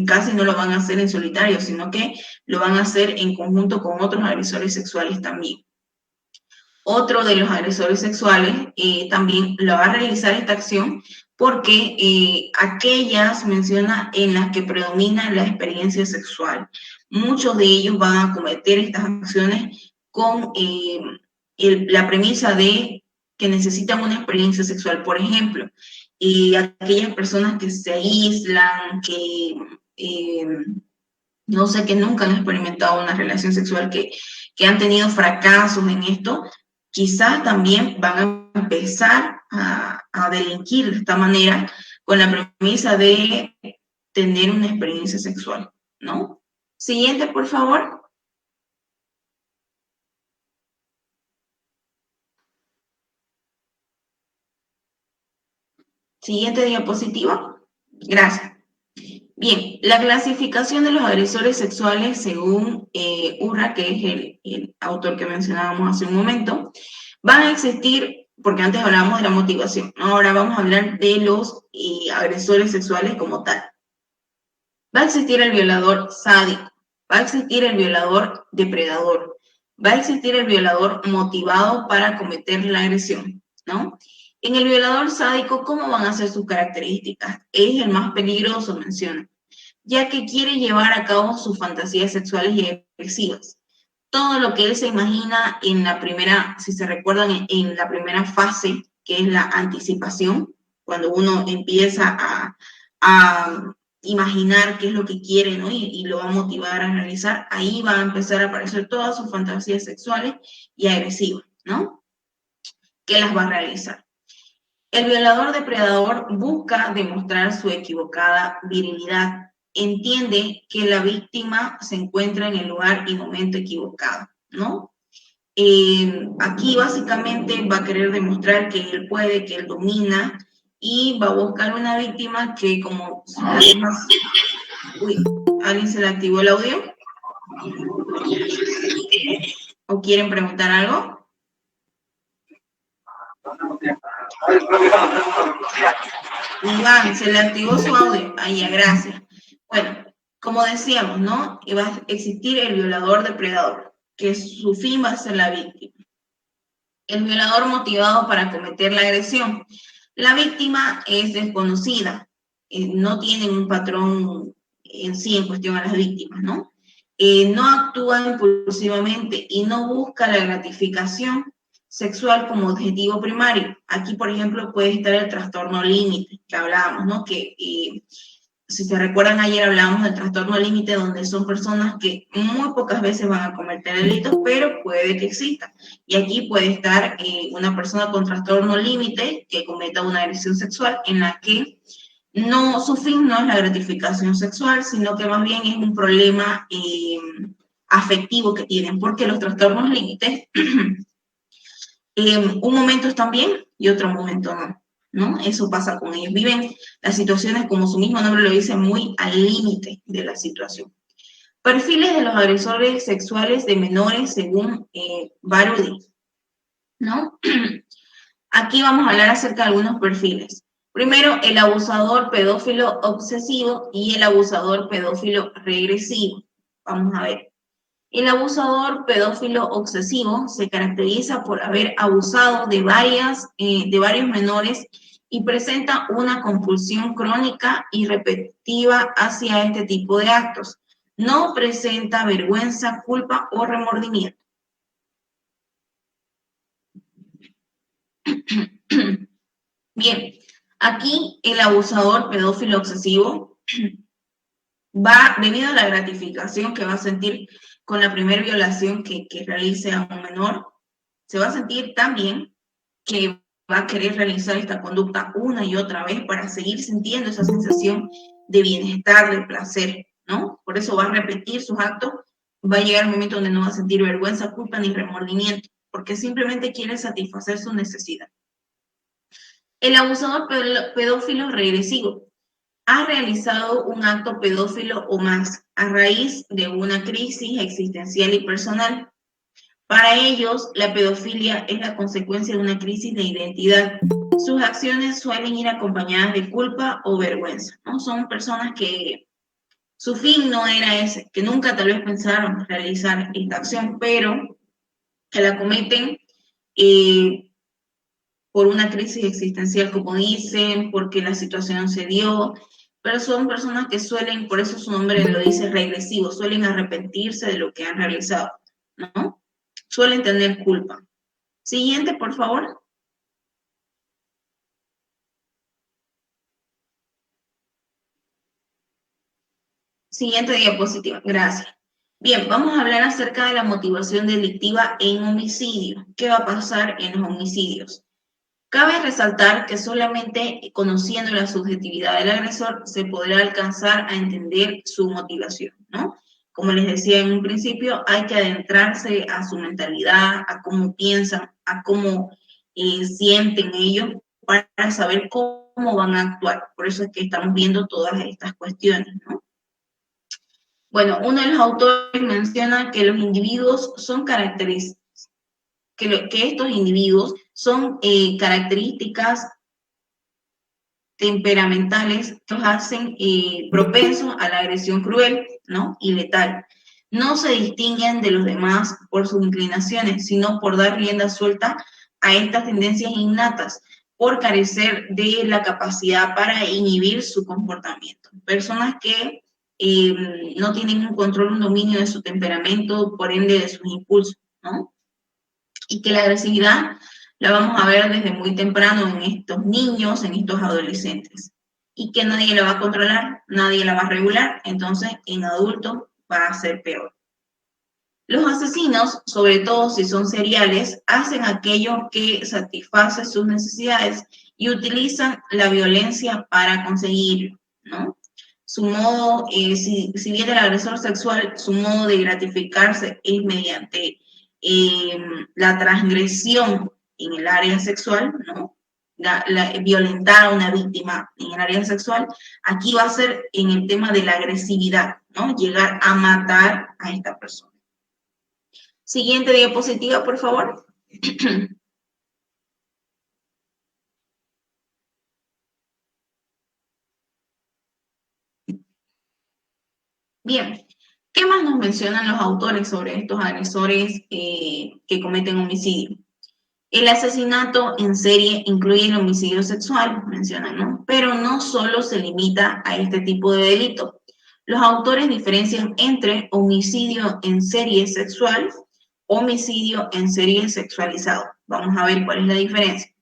Casi no lo van a hacer en solitario, sino que lo van a hacer en conjunto con otros agresores sexuales también. Otro de los agresores sexuales también lo va a realizar esta acción porque aquellas menciona en las que predomina la experiencia sexual. Muchos de ellos van a cometer estas acciones con la premisa de que necesitan una experiencia sexual. Por ejemplo, aquellas personas que se aíslan, que no sé, que nunca han experimentado una relación sexual, que han tenido fracasos en esto, quizás también van a empezar a delinquir de esta manera con la premisa de tener una experiencia sexual, ¿no? Siguiente, por favor. Siguiente diapositiva. Gracias. Bien, la clasificación de los agresores sexuales según Urra, que es el autor que mencionábamos hace un momento, van a existir, porque antes hablábamos de la motivación, ahora vamos a hablar de los agresores sexuales como tal. Va a existir el violador sádico, va a existir el violador depredador, va a existir el violador motivado para cometer la agresión, ¿no? En el violador sádico, ¿cómo van a ser sus características? Es el más peligroso, menciona, ya que quiere llevar a cabo sus fantasías sexuales y agresivas. Todo lo que él se imagina en la primera, si se recuerdan, en la primera fase, que es la anticipación, cuando uno empieza a imaginar qué es lo que quiere, ¿no? Y lo va a motivar a realizar, ahí va a empezar a aparecer todas sus fantasías sexuales y agresivas, ¿no? Que las va a realizar. El violador depredador busca demostrar su equivocada virilidad. Entiende que la víctima se encuentra en el lugar y momento equivocado, ¿no? Aquí básicamente va a querer demostrar que él puede, que él domina, y va a buscar una víctima que como... Uy, ¿alguien se le activó el audio? ¿O quieren preguntar algo? Iván, se le activó su audio. Ahí ya, gracias. Bueno, como decíamos, ¿no? Y va a existir el violador depredador, que su fin va a ser la víctima. El violador motivado para cometer la agresión. La víctima es desconocida, no tienen un patrón en sí en cuestión a las víctimas, ¿no? No actúa impulsivamente y no busca la gratificación sexual como objetivo primario. Aquí, por ejemplo, puede estar el trastorno límite, que hablábamos, ¿no? Que si se recuerdan, ayer hablábamos del trastorno límite, donde son personas que muy pocas veces van a cometer delitos, pero puede que exista. Y aquí puede estar una persona con trastorno límite que cometa una agresión sexual en la que no, su fin no es la gratificación sexual, sino que más bien es un problema afectivo que tienen, porque los trastornos límites, un momento están bien y otro momento no, ¿no? Eso pasa con ellos. Viven las situaciones, como su mismo nombre lo dice, muy al límite de la situación. Perfiles de los agresores sexuales de menores según Barudi, ¿no? Aquí vamos a hablar acerca de algunos perfiles. Primero, el abusador pedófilo obsesivo y el abusador pedófilo regresivo. Vamos a ver. El abusador pedófilo obsesivo se caracteriza por haber abusado de varios menores y presenta una compulsión crónica y repetitiva hacia este tipo de actos. No presenta vergüenza, culpa o remordimiento. Bien, aquí el abusador pedófilo obsesivo va, debido a la gratificación que va a sentir con la primera violación que realice a un menor, se va a sentir tan bien que va a querer realizar esta conducta una y otra vez para seguir sintiendo esa sensación de bienestar, de placer, ¿no? Por eso va a repetir sus actos, va a llegar un momento donde no va a sentir vergüenza, culpa ni remordimiento, porque simplemente quiere satisfacer su necesidad. El abusador pedófilo regresivo ha realizado un acto pedófilo o más a raíz de una crisis existencial y personal. Para ellos, la pedofilia es la consecuencia de una crisis de identidad. Sus acciones suelen ir acompañadas de culpa o vergüenza, ¿no? Son personas que su fin no era ese, que nunca tal vez pensaron realizar esta acción, pero que la cometen por una crisis existencial, como dicen, porque la situación se dio, pero son personas que suelen, por eso su nombre lo dice regresivo, suelen arrepentirse de lo que han realizado, ¿no? Suelen tener culpa. Siguiente, por favor. Siguiente diapositiva, gracias. Bien, vamos a hablar acerca de la motivación delictiva en homicidio. ¿Qué va a pasar en los homicidios? Cabe resaltar que solamente conociendo la subjetividad del agresor se podrá alcanzar a entender su motivación, ¿no? Como les decía en un principio, hay que adentrarse a su mentalidad, a cómo piensan, a cómo sienten ellos para saber cómo van a actuar. Por eso es que estamos viendo todas estas cuestiones, ¿no? Bueno, uno de los autores menciona que los individuos son características, que estos individuos son características temperamentales que los hacen propensos a la agresión cruel, ¿no? Y letal. No se distinguen de los demás por sus inclinaciones, sino por dar rienda suelta a estas tendencias innatas, por carecer de la capacidad para inhibir su comportamiento. Personas que no tienen un control, un dominio de su temperamento, por ende de sus impulsos, ¿no? Y que la agresividad la vamos a ver desde muy temprano en estos niños, en estos adolescentes. Y que nadie la va a controlar, nadie la va a regular, entonces en adultos va a ser peor. Los asesinos, sobre todo si son seriales, hacen aquello que satisface sus necesidades y utilizan la violencia para conseguirlo, ¿no? Su modo, si bien el agresor sexual, su modo de gratificarse es mediante la transgresión en el área sexual, ¿no? Violentar a una víctima en el área sexual, aquí va a ser en el tema de la agresividad, ¿no? Llegar a matar a esta persona. Siguiente diapositiva, por favor. Bien, ¿qué más nos mencionan los autores sobre estos agresores que cometen homicidio? El asesinato en serie incluye el homicidio sexual, mencionan, ¿no? Pero no solo se limita a este tipo de delito. Los autores diferencian entre homicidio en serie sexual, homicidio en serie sexualizado. Vamos a ver cuál es la diferencia.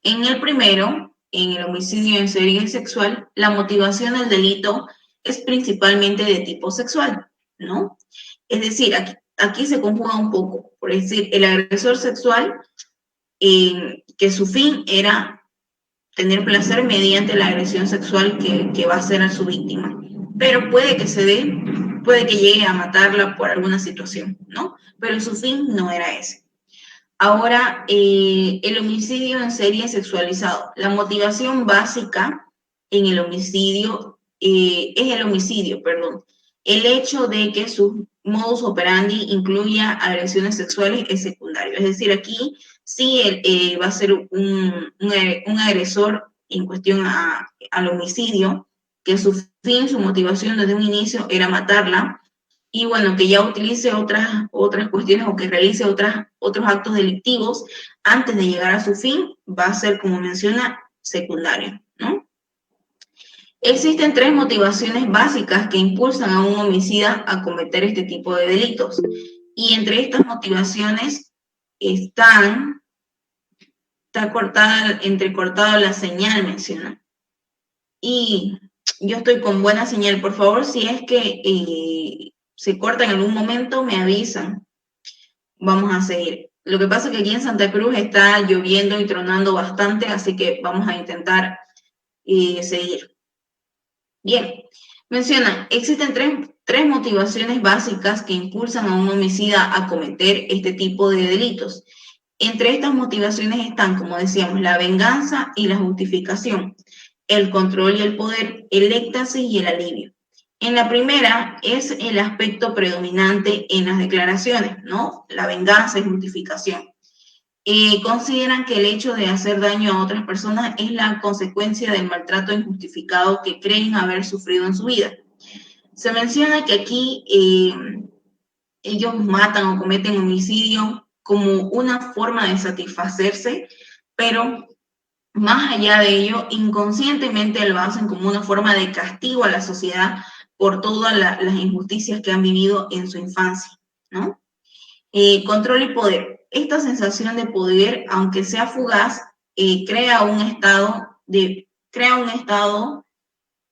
En el primero, en el homicidio en serie sexual, la motivación del delito es principalmente de tipo sexual, ¿no? Es decir, aquí se conjuga un poco, por decir, el agresor sexual, que su fin era tener placer mediante la agresión sexual que va a hacer a su víctima. Pero puede que se dé, puede que llegue a matarla por alguna situación, ¿no? Pero su fin no era ese. Ahora, el homicidio en serie sexualizado. La motivación básica en el homicidio es el homicidio, perdón. El hecho de que su modus operandi incluya agresiones sexuales es secundario. Es decir, aquí sí va a ser un agresor en cuestión al homicidio, que su fin, su motivación desde un inicio era matarla, y bueno, que ya utilice otras cuestiones o que realice otros actos delictivos antes de llegar a su fin, va a ser, como menciona, secundario, ¿no? Existen 3 motivaciones básicas que impulsan a un homicida a cometer este tipo de delitos. Y entre estas motivaciones está entrecortada la señal, menciona. Y yo estoy con buena señal, por favor, si es que se corta en algún momento, me avisan. Vamos a seguir. Lo que pasa es que aquí en Santa Cruz está lloviendo y tronando bastante, así que vamos a intentar seguir. Bien, menciona, existen tres motivaciones básicas que impulsan a un homicida a cometer este tipo de delitos. Entre estas motivaciones están, como decíamos, la venganza y la justificación, el control y el poder, el éxtasis y el alivio. En la primera es el aspecto predominante en las declaraciones, ¿no? La venganza y justificación. Consideran que el hecho de hacer daño a otras personas es la consecuencia del maltrato injustificado que creen haber sufrido en su vida. Se menciona que aquí ellos matan o cometen homicidio como una forma de satisfacerse, pero más allá de ello, inconscientemente lo hacen como una forma de castigo a la sociedad por todas las injusticias que han vivido en su infancia, ¿no? Control y poder. Esta sensación de poder, aunque sea fugaz, crea un estado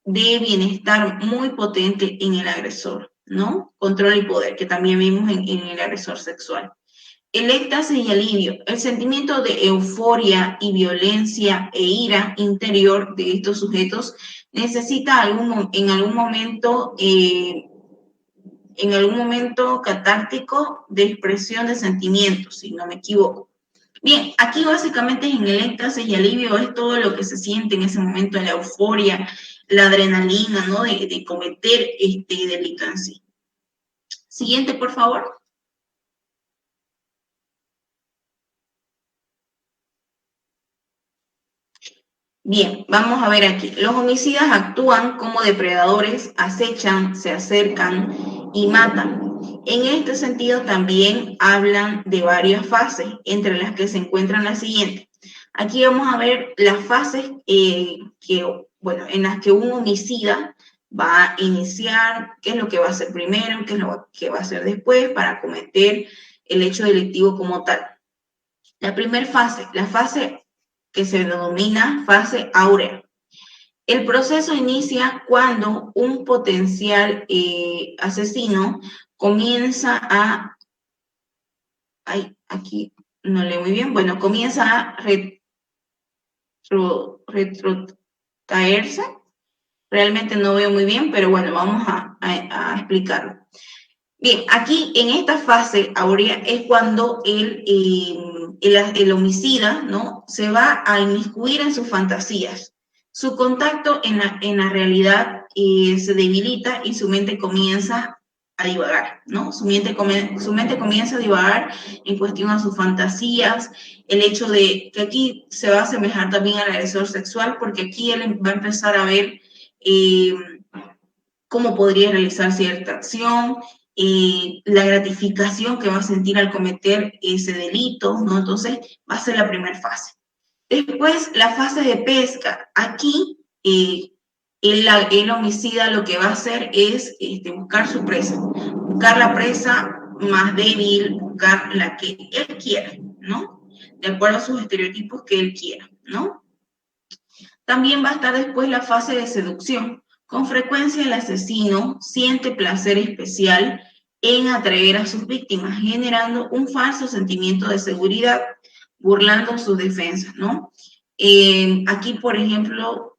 de bienestar muy potente en el agresor, ¿no? Control y poder, que también vimos en el agresor sexual. El éxtasis y alivio, el sentimiento de euforia y violencia e ira interior de estos sujetos necesita en algún momento catártico de expresión de sentimientos, si no me equivoco. Bien, aquí básicamente en el éxtasis y alivio es todo lo que se siente en ese momento, la euforia, la adrenalina, ¿no? De cometer este delito en sí. Siguiente, por favor. Bien, vamos a ver aquí. Los homicidas actúan como depredadores, acechan, se acercan y matan. En este sentido también hablan de varias fases, entre las que se encuentran las siguientes. Aquí vamos a ver las fases en las que un homicida va a iniciar, qué es lo que va a hacer primero, qué es lo que va a hacer después para cometer el hecho delictivo como tal. La primera fase, la fase que se denomina fase áurea. El proceso inicia cuando un potencial asesino comienza a... Ay, aquí no leo muy bien. Bueno, comienza a retrotraerse. Realmente no veo muy bien, pero bueno, vamos a explicarlo. Bien, aquí en esta fase áurea es cuando el homicida, ¿no? Se va a inmiscuir en sus fantasías. Su contacto en la realidad se debilita y su mente comienza a divagar, ¿no? Su mente comienza a divagar en cuestión a sus fantasías, el hecho de que aquí se va a asemejar también al agresor sexual, porque aquí él va a empezar a ver cómo podría realizar cierta acción, la gratificación que va a sentir al cometer ese delito, ¿no? Entonces, va a ser la primera fase. Después, la fase de pesca. Aquí, el homicida lo que va a hacer es buscar su presa, buscar la presa más débil, buscar la que él quiera, ¿no? De acuerdo a sus estereotipos que él quiera, ¿no? También va a estar después la fase de seducción. Con frecuencia el asesino siente placer especial en atraer a sus víctimas, generando un falso sentimiento de seguridad, burlando sus defensas, ¿no? Aquí, por ejemplo,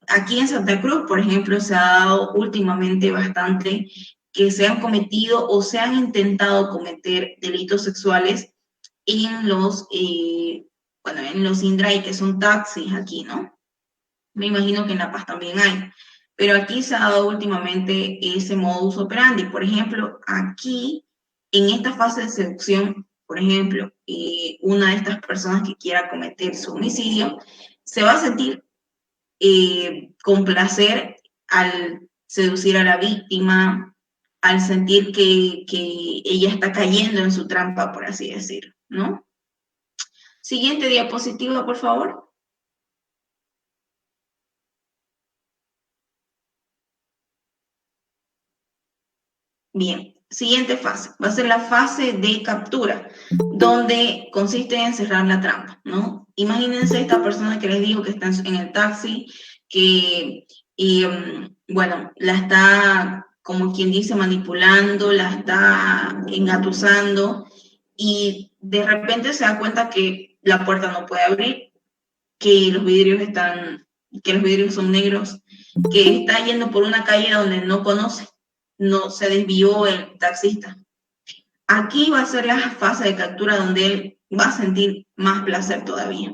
aquí en Santa Cruz, por ejemplo, se ha dado últimamente bastante que se han cometido o se han intentado cometer delitos sexuales en los Indray, que son taxis aquí, ¿no? Me imagino que en La Paz también hay. Pero aquí se ha dado últimamente ese modus operandi. Por ejemplo, aquí, en esta fase de seducción, por ejemplo, una de estas personas que quiera cometer su homicidio, se va a sentir con placer al seducir a la víctima, al sentir que ella está cayendo en su trampa, por así decirlo, ¿no? Siguiente diapositiva, por favor. Bien, siguiente fase. Va a ser la fase de captura, donde consiste en cerrar la trampa, ¿no? Imagínense esta persona que les digo que está en el taxi, que, bueno, la está, como quien dice, manipulando, la está engatusando, y de repente se da cuenta que la puerta no puede abrir, que los vidrios son negros, que está yendo por una calle donde no conoce, no se desvió el taxista. Aquí va a ser la fase de captura donde él va a sentir más placer todavía.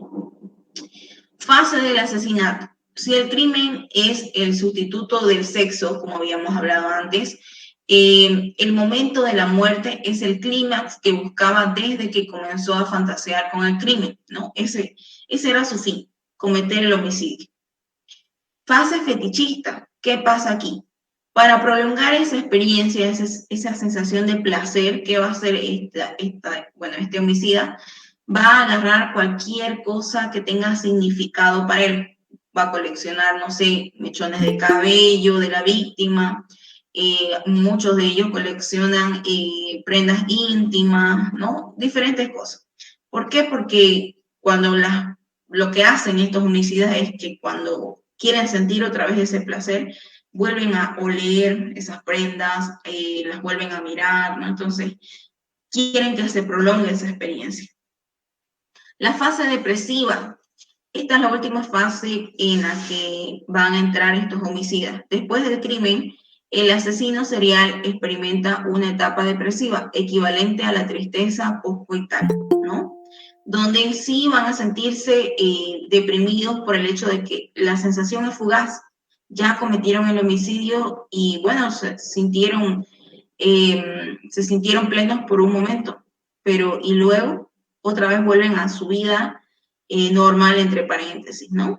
Fase del asesinato. Si el crimen es el sustituto del sexo, como habíamos hablado antes, el momento de la muerte es el clímax que buscaba desde que comenzó a fantasear con el crimen, ¿no? Ese era su fin, cometer el homicidio. Fase fetichista. ¿Qué pasa aquí? Para prolongar esa experiencia, esa sensación de placer que va a hacer este homicida, va a agarrar cualquier cosa que tenga significado para él. Va a coleccionar, no sé, mechones de cabello de la víctima. Muchos de ellos coleccionan prendas íntimas, ¿no? Diferentes cosas. ¿Por qué? Porque lo que hacen estos homicidas es que cuando quieren sentir otra vez ese placer, vuelven a oler esas prendas, las vuelven a mirar, ¿no? Entonces, quieren que se prolongue esa experiencia. La fase depresiva. Esta es la última fase en la que van a entrar estos homicidas. Después del crimen, el asesino serial experimenta una etapa depresiva equivalente a la tristeza postcoital, ¿no? Donde en sí van a sentirse deprimidos por el hecho de que la sensación es fugaz. Ya cometieron el homicidio y, bueno, se sintieron plenos por un momento, pero y luego otra vez vuelven a su vida normal, entre paréntesis, ¿no?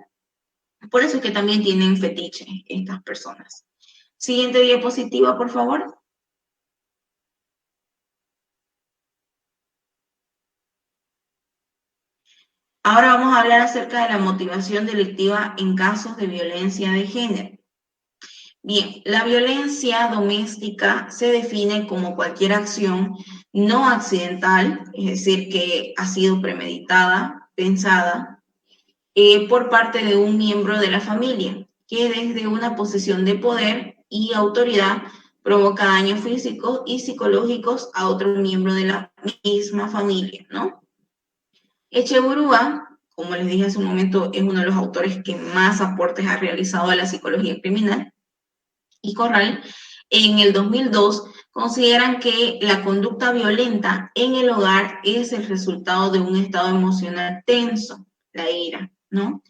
Por eso es que también tienen fetiche estas personas. Siguiente diapositiva, por favor. Ahora vamos a hablar acerca de la motivación delictiva en casos de violencia de género. Bien, la violencia doméstica se define como cualquier acción no accidental, es decir, que ha sido premeditada, pensada, por parte de un miembro de la familia, que desde una posición de poder y autoridad provoca daños físicos y psicológicos a otro miembro de la misma familia, ¿no? Echeverría, como les dije hace un momento, es uno de los autores que más aportes ha realizado a la psicología criminal, y Corral, en el 2002, consideran que la conducta violenta en el hogar es el resultado de un estado emocional tenso, la ira, ¿no?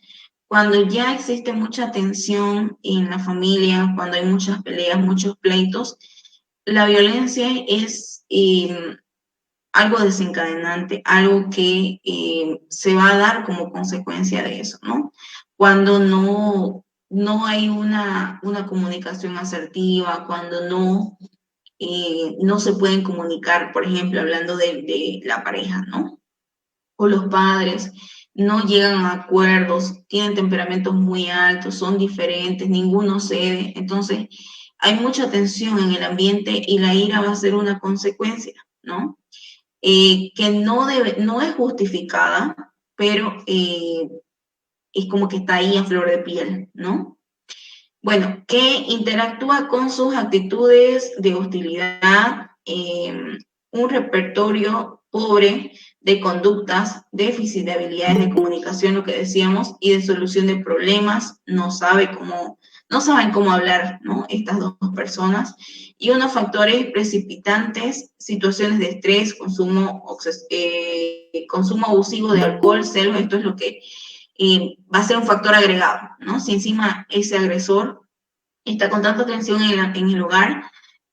Cuando ya existe mucha tensión en la familia, cuando hay muchas peleas, muchos pleitos, la violencia es algo desencadenante, algo que se va a dar como consecuencia de eso, ¿no? Cuando no hay una comunicación asertiva, cuando no se pueden comunicar, por ejemplo, hablando de la pareja, ¿no? O los padres no llegan a acuerdos, tienen temperamentos muy altos, son diferentes, ninguno cede. Entonces, hay mucha tensión en el ambiente y la ira va a ser una consecuencia, ¿no? Que no es justificada, pero es como que está ahí a flor de piel, ¿no? Bueno, que interactúa con sus actitudes de hostilidad, un repertorio pobre de conductas, déficit de habilidades de comunicación, lo que decíamos, y de solución de problemas, no saben cómo hablar, ¿no? Estas dos personas, y unos factores precipitantes, situaciones de estrés, consumo abusivo de alcohol, celos. Esto es lo que va a ser un factor agregado, ¿no? Si encima ese agresor está con tanta tensión en el hogar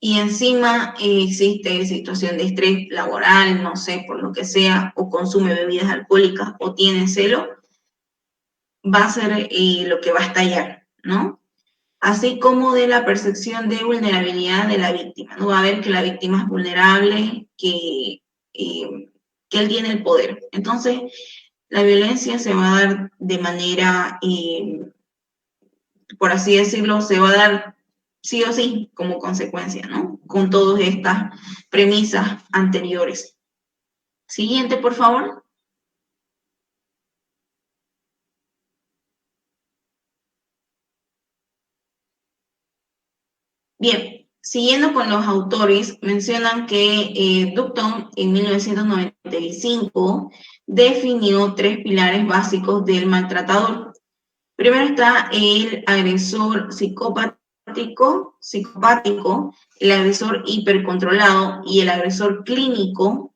y encima existe situación de estrés laboral, no sé, por lo que sea, o consume bebidas alcohólicas o tiene celo, va a ser lo que va a estallar, ¿no? así como de la percepción de vulnerabilidad de la víctima, ¿no? Va a ver que la víctima es vulnerable, que él tiene el poder. Entonces, la violencia se va a dar de manera, por así decirlo, se va a dar sí o sí como consecuencia, ¿no? Con todas estas premisas anteriores. Siguiente, por favor. Bien, siguiendo con los autores, mencionan que Dutton en 1995 definió 3 pilares básicos del maltratador. Primero está el agresor psicopático, el agresor hipercontrolado y el agresor cíclico,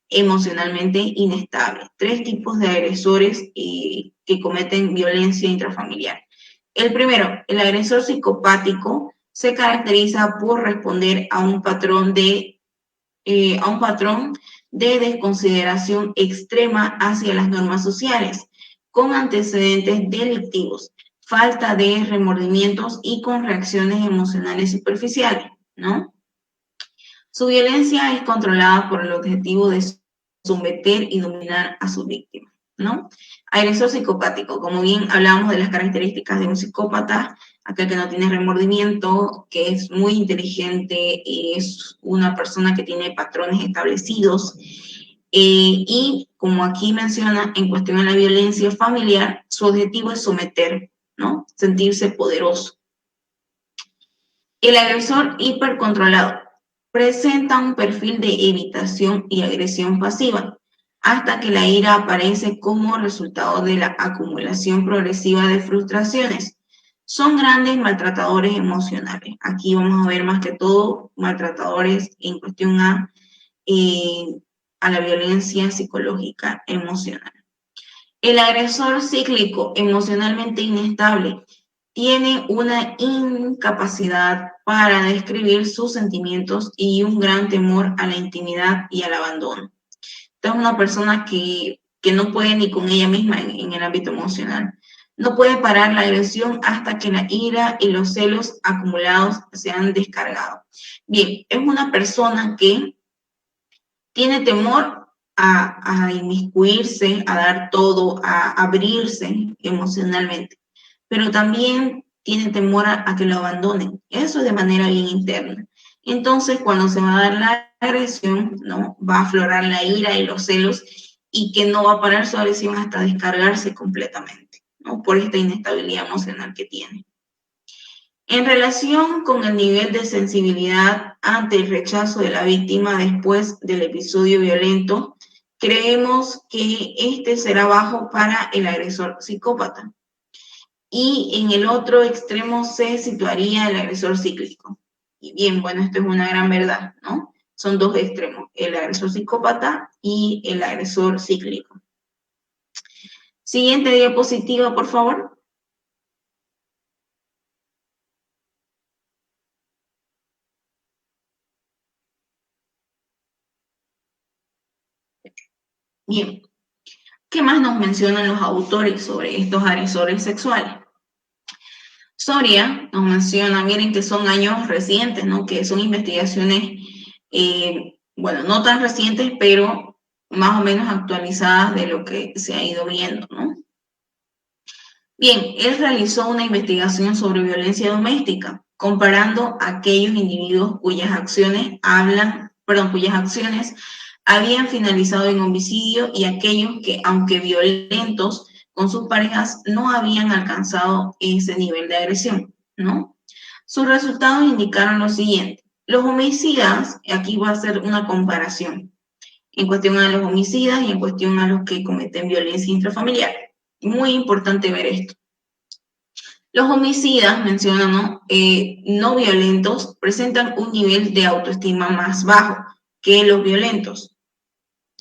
emocionalmente inestable. 3 tipos de agresores que cometen violencia intrafamiliar. El primero, el agresor psicopático, se caracteriza por responder a un patrón de desconsideración extrema hacia las normas sociales, con antecedentes delictivos, falta de remordimientos y con reacciones emocionales superficiales, ¿no? Su violencia es controlada por el objetivo de someter y dominar a su víctima, ¿no? Agresor psicopático, como bien hablábamos de las características de un psicópata, aquel que no tiene remordimiento, que es muy inteligente, es una persona que tiene patrones establecidos, y como aquí menciona, en cuestión de la violencia familiar, su objetivo es someter, ¿no? Sentirse poderoso. El agresor hipercontrolado presenta un perfil de evitación y agresión pasiva, hasta que la ira aparece como resultado de la acumulación progresiva de frustraciones. Son grandes maltratadores emocionales. Aquí vamos a ver más que todo maltratadores en cuestión a la violencia psicológica emocional. El agresor cíclico, emocionalmente inestable, tiene una incapacidad para describir sus sentimientos y un gran temor a la intimidad y al abandono. Esta es una persona que no puede ni con ella misma en el ámbito emocional. No puede parar la agresión hasta que la ira y los celos acumulados se han descargado. Bien, es una persona que tiene temor a inmiscuirse, a dar todo, a abrirse emocionalmente, pero también tiene temor a que lo abandonen. Eso de manera bien interna. Entonces, cuando se va a dar la agresión, ¿no? Va a aflorar la ira y los celos y que no va a parar su agresión hasta descargarse completamente, ¿no? Por esta inestabilidad emocional que tiene. En relación con el nivel de sensibilidad ante el rechazo de la víctima después del episodio violento, creemos que este será bajo para el agresor psicópata. Y en el otro extremo se situaría el agresor cíclico. Y bien, bueno, esto es una gran verdad, ¿no? Son 2 extremos, el agresor psicópata y el agresor cíclico. Siguiente diapositiva, por favor. Bien, ¿qué más nos mencionan los autores sobre estos agresores sexuales? Soria nos menciona, miren que son años recientes, ¿no? Que son investigaciones, bueno, no tan recientes, pero más o menos actualizadas de lo que se ha ido viendo, ¿no? Bien, él realizó una investigación sobre violencia doméstica, comparando a aquellos individuos cuyas acciones habían finalizado en homicidio y aquellos que, aunque violentos con sus parejas, no habían alcanzado ese nivel de agresión, ¿no? Sus resultados indicaron lo siguiente. Los homicidas, aquí va a ser una comparación, en cuestión a los homicidas y en cuestión a los que cometen violencia intrafamiliar. Muy importante ver esto. Los homicidas, mencionan, ¿no? No violentos, presentan un nivel de autoestima más bajo que los violentos.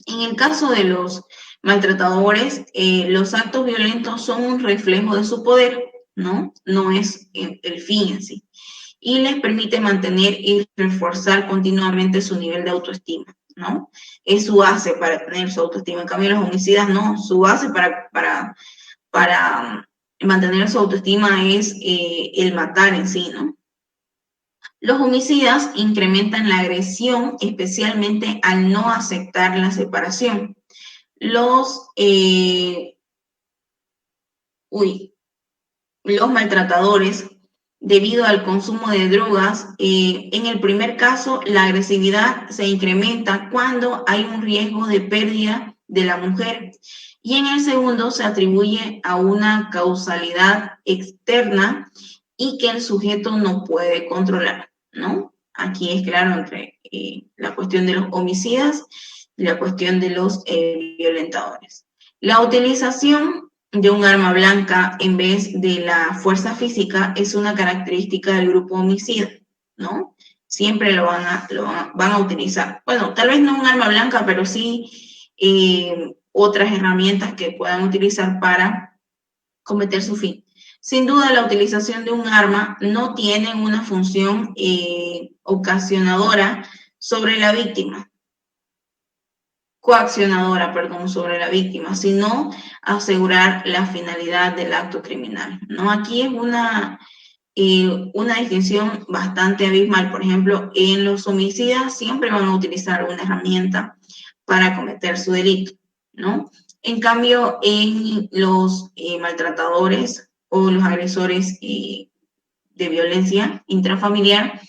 En el caso de los maltratadores, los actos violentos son un reflejo de su poder, ¿no? No es el fin en sí. Y les permite mantener y reforzar continuamente su nivel de autoestima, ¿no? Es su base para tener su autoestima. En cambio, los homicidas no, su base para mantener su autoestima es el matar en sí, ¿no? Los homicidas incrementan la agresión, especialmente al no aceptar la separación. Los maltratadores, debido al consumo de drogas, en el primer caso, la agresividad se incrementa cuando hay un riesgo de pérdida de la mujer, y en el segundo se atribuye a una causalidad externa y que el sujeto no puede controlar, ¿no? Aquí es claro entre la cuestión de los homicidas y la cuestión de los violentadores. La utilización de un arma blanca en vez de la fuerza física es una característica del grupo homicida, ¿no? Siempre van a utilizar. Bueno, tal vez no un arma blanca, pero sí otras herramientas que puedan utilizar para cometer su fin. Sin duda, la utilización de un arma no tiene una función sobre la víctima, sobre la víctima, sino asegurar la finalidad del acto criminal, ¿no? Aquí es una distinción bastante abismal. Por ejemplo, en los homicidas siempre van a utilizar una herramienta para cometer su delito, ¿no? En cambio, en los maltratadores o los agresores de violencia intrafamiliar,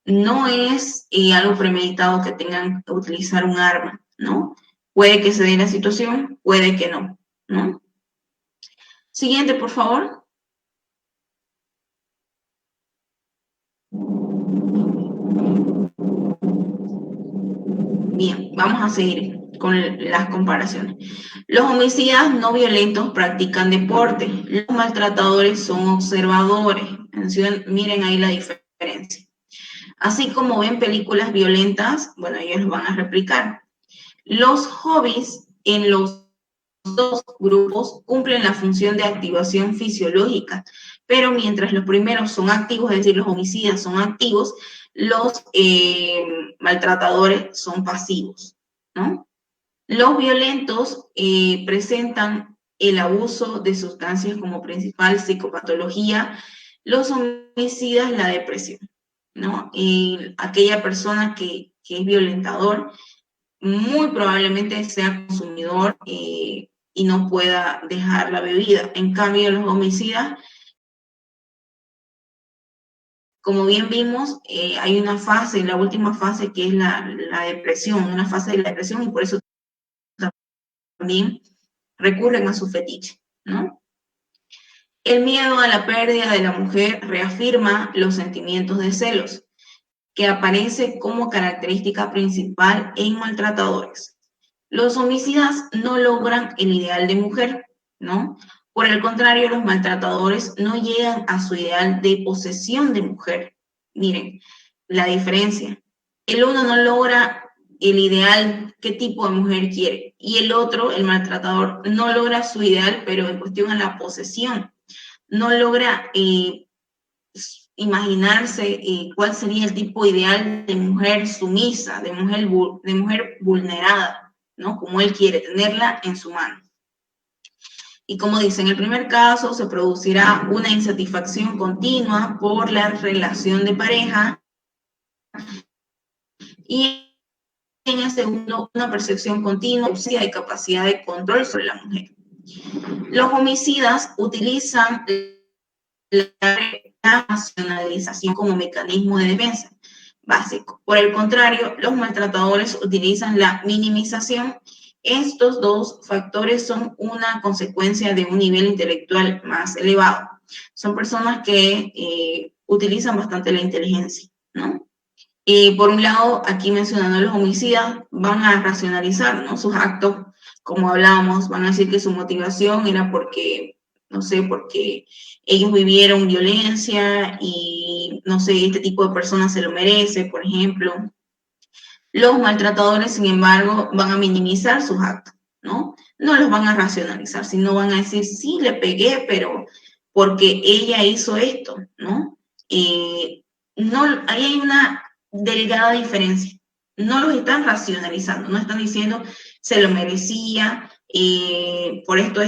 no es algo premeditado que tengan que utilizar un arma, ¿no? Puede que se dé la situación, puede que no, ¿no? Siguiente, por favor. Bien, vamos a seguir con las comparaciones. Los homicidas no violentos practican deporte. Los maltratadores son observadores. Miren ahí la diferencia. Así como ven películas violentas, bueno, ellos lo van a replicar. Los hobbies en los dos grupos cumplen la función de activación fisiológica, pero mientras los primeros son activos, es decir, los homicidas son activos, los maltratadores son pasivos, ¿no? Los violentos presentan el abuso de sustancias como principal psicopatología, los homicidas la depresión, ¿no? Aquella persona que es violentador muy probablemente sea consumidor y no pueda dejar la bebida. En cambio, los homicidas, como bien vimos, hay una fase, la última fase, que es la depresión, una fase de la depresión, y por eso también recurren a su fetiche, ¿no? El miedo a la pérdida de la mujer reafirma los sentimientos de celos, que aparece como característica principal en maltratadores. Los homicidas no logran el ideal de mujer, ¿no? Por el contrario, los maltratadores no llegan a su ideal de posesión de mujer. Miren, la diferencia. El uno no logra el ideal, qué tipo de mujer quiere, y el otro, el maltratador, no logra su ideal, pero en cuestión a la posesión. No logra imaginarse cuál sería el tipo ideal de mujer sumisa, de mujer vulnerada, ¿no? Como él quiere, tenerla en su mano. Y como dice, en el primer caso se producirá una insatisfacción continua por la relación de pareja, y en el segundo, una percepción continua de capacidad de control sobre la mujer. Los homicidas utilizan la racionalización como mecanismo de defensa básico. Por el contrario, los maltratadores utilizan la minimización. Estos dos factores son una consecuencia de un nivel intelectual más elevado. Son personas que utilizan bastante la inteligencia, ¿no? Por un lado, aquí mencionando los homicidas, van a racionalizar, ¿no?, sus actos, como hablábamos, van a decir que su motivación era porque, no sé, porque ellos vivieron violencia y, no sé, este tipo de persona se lo merece, por ejemplo. Los maltratadores, sin embargo, van a minimizar sus actos, ¿no? No los van a racionalizar, sino van a decir, sí, le pegué, pero porque ella hizo esto, ¿no? No, ahí hay una delgada diferencia. No los están racionalizando, no están diciendo, se lo merecía, por esto,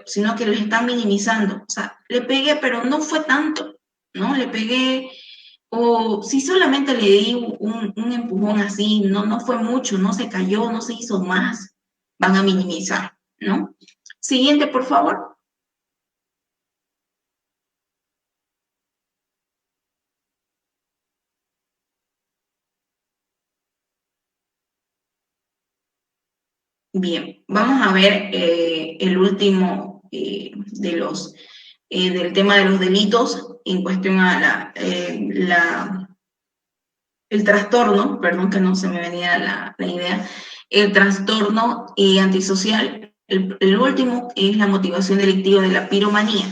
sino que lo están minimizando. O sea, le pegué, pero no fue tanto, ¿no? Le pegué, o si solamente le di un empujón así, no fue mucho, no se cayó, no se hizo más, van a minimizar, ¿no? Siguiente, por favor. Bien, vamos a ver el último del tema de los delitos en cuestión a el trastorno, perdón que no se me venía la idea, el trastorno antisocial. El último es la motivación delictiva de la piromanía.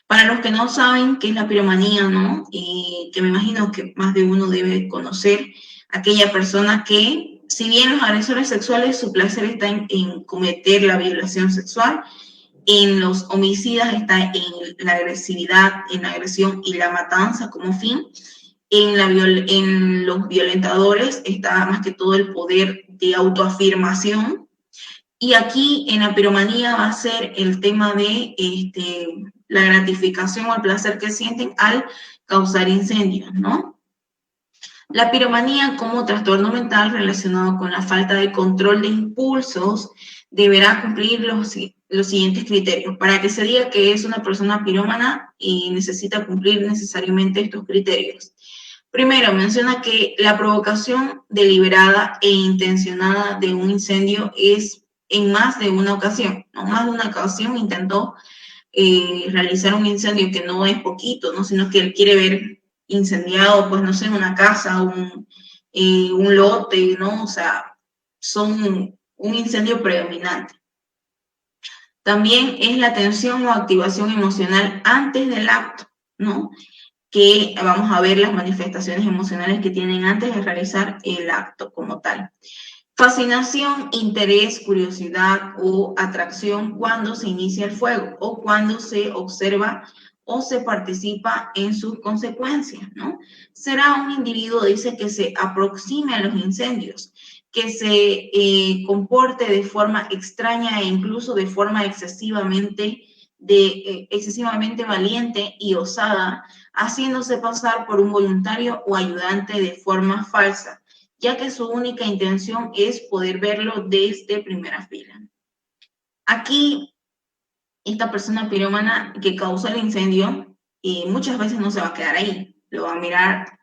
Para los que no saben qué es la piromanía, ¿no? Que me imagino que más de uno debe conocer, aquella persona que, si bien los agresores sexuales, su placer está en cometer la violación sexual, en los homicidas está en la agresividad, en la agresión y la matanza como fin, en los violentadores está más que todo el poder de autoafirmación, y aquí en la piromanía va a ser el tema de la gratificación o el placer que sienten al causar incendios, ¿no? La piromanía como trastorno mental relacionado con la falta de control de impulsos deberá cumplir los siguientes criterios. Para que se diga que es una persona pirómana y necesita cumplir necesariamente estos criterios. Primero, menciona que la provocación deliberada e intencionada de un incendio es en más de una ocasión, ¿no? Más de una ocasión intentó realizar un incendio que no es poquito, ¿no? Sino que él quiere ver incendiado, pues no sé, una casa, un lote, ¿no? O sea, son un incendio predominante. También es la tensión o activación emocional antes del acto, ¿no? Que vamos a ver las manifestaciones emocionales que tienen antes de realizar el acto como tal. Fascinación, interés, curiosidad o atracción cuando se inicia el fuego o cuando se observa o se participa en sus consecuencias, ¿no? Será un individuo, dice, que se aproxime a los incendios, que se comporte de forma extraña e incluso de forma excesivamente valiente y osada, haciéndose pasar por un voluntario o ayudante de forma falsa, ya que su única intención es poder verlo desde primera fila. Aquí, esta persona pirómana que causó el incendio, muchas veces no se va a quedar ahí, lo va a mirar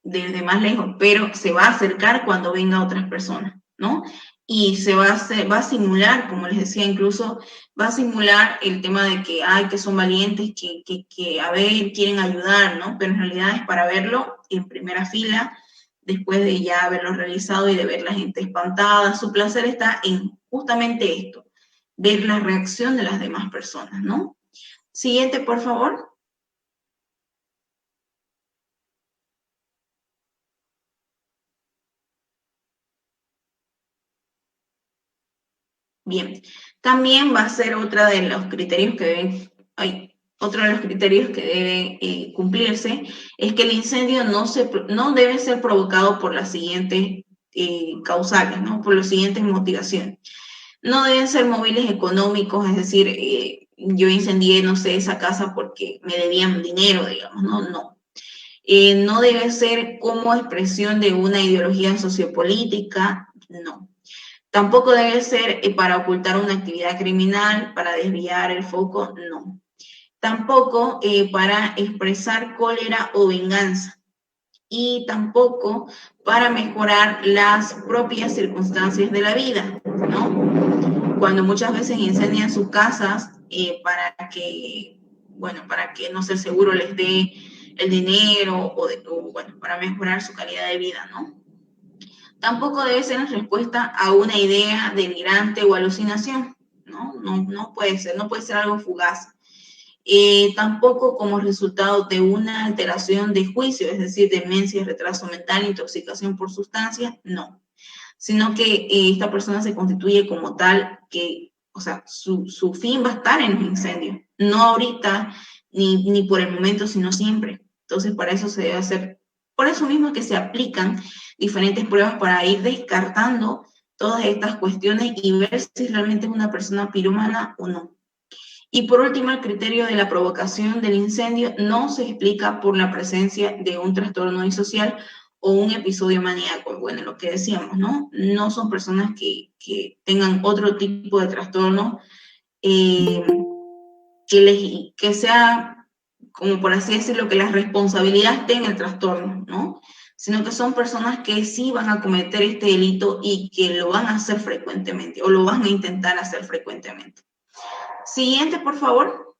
desde más lejos, pero se va a acercar cuando venga otras personas, ¿no? Y va a simular, como les decía, incluso va a simular el tema de que, que son valientes, que a ver, quieren ayudar, ¿no? Pero en realidad es para verlo en primera fila, después de ya haberlo realizado y de ver la gente espantada. Su placer está en justamente esto, ver la reacción de las demás personas, ¿no? Siguiente, por favor. Bien, también va a ser otro de los criterios que deben cumplirse, es que el incendio no debe ser provocado por las siguientes causales, ¿no? Por las siguientes motivaciones. No deben ser móviles económicos, es decir, yo incendié, no sé, esa casa porque me debían dinero, digamos, ¿no? No. No debe ser como expresión de una ideología sociopolítica, no. Tampoco debe ser para ocultar una actividad criminal, para desviar el foco, no. Tampoco para expresar cólera o venganza. Y tampoco para mejorar las propias circunstancias de la vida, ¿no? Cuando muchas veces incendian sus casas para que, no sé, seguro les dé el dinero o para mejorar su calidad de vida, ¿no? Tampoco debe ser en respuesta a una idea delirante o alucinación, ¿no? No puede ser algo fugaz. Tampoco como resultado de una alteración de juicio, es decir, demencia, retraso mental, intoxicación por sustancias, no. Sino que esta persona se constituye como tal que, o sea, su fin va a estar en los incendios, no ahorita ni por el momento, sino siempre. Entonces, para eso se debe hacer, por eso mismo que se aplican diferentes pruebas para ir descartando todas estas cuestiones y ver si realmente es una persona pirómana o no. Y por último, el criterio de la provocación del incendio no se explica por la presencia de un trastorno disocial o un episodio maníaco. Bueno, lo que decíamos, ¿no? No son personas que tengan otro tipo de trastorno que sea, como por así decirlo, que la responsabilidad esté en el trastorno, ¿no? Sino que son personas que sí van a cometer este delito y que lo van a hacer frecuentemente o lo van a intentar hacer frecuentemente. Siguiente, por favor.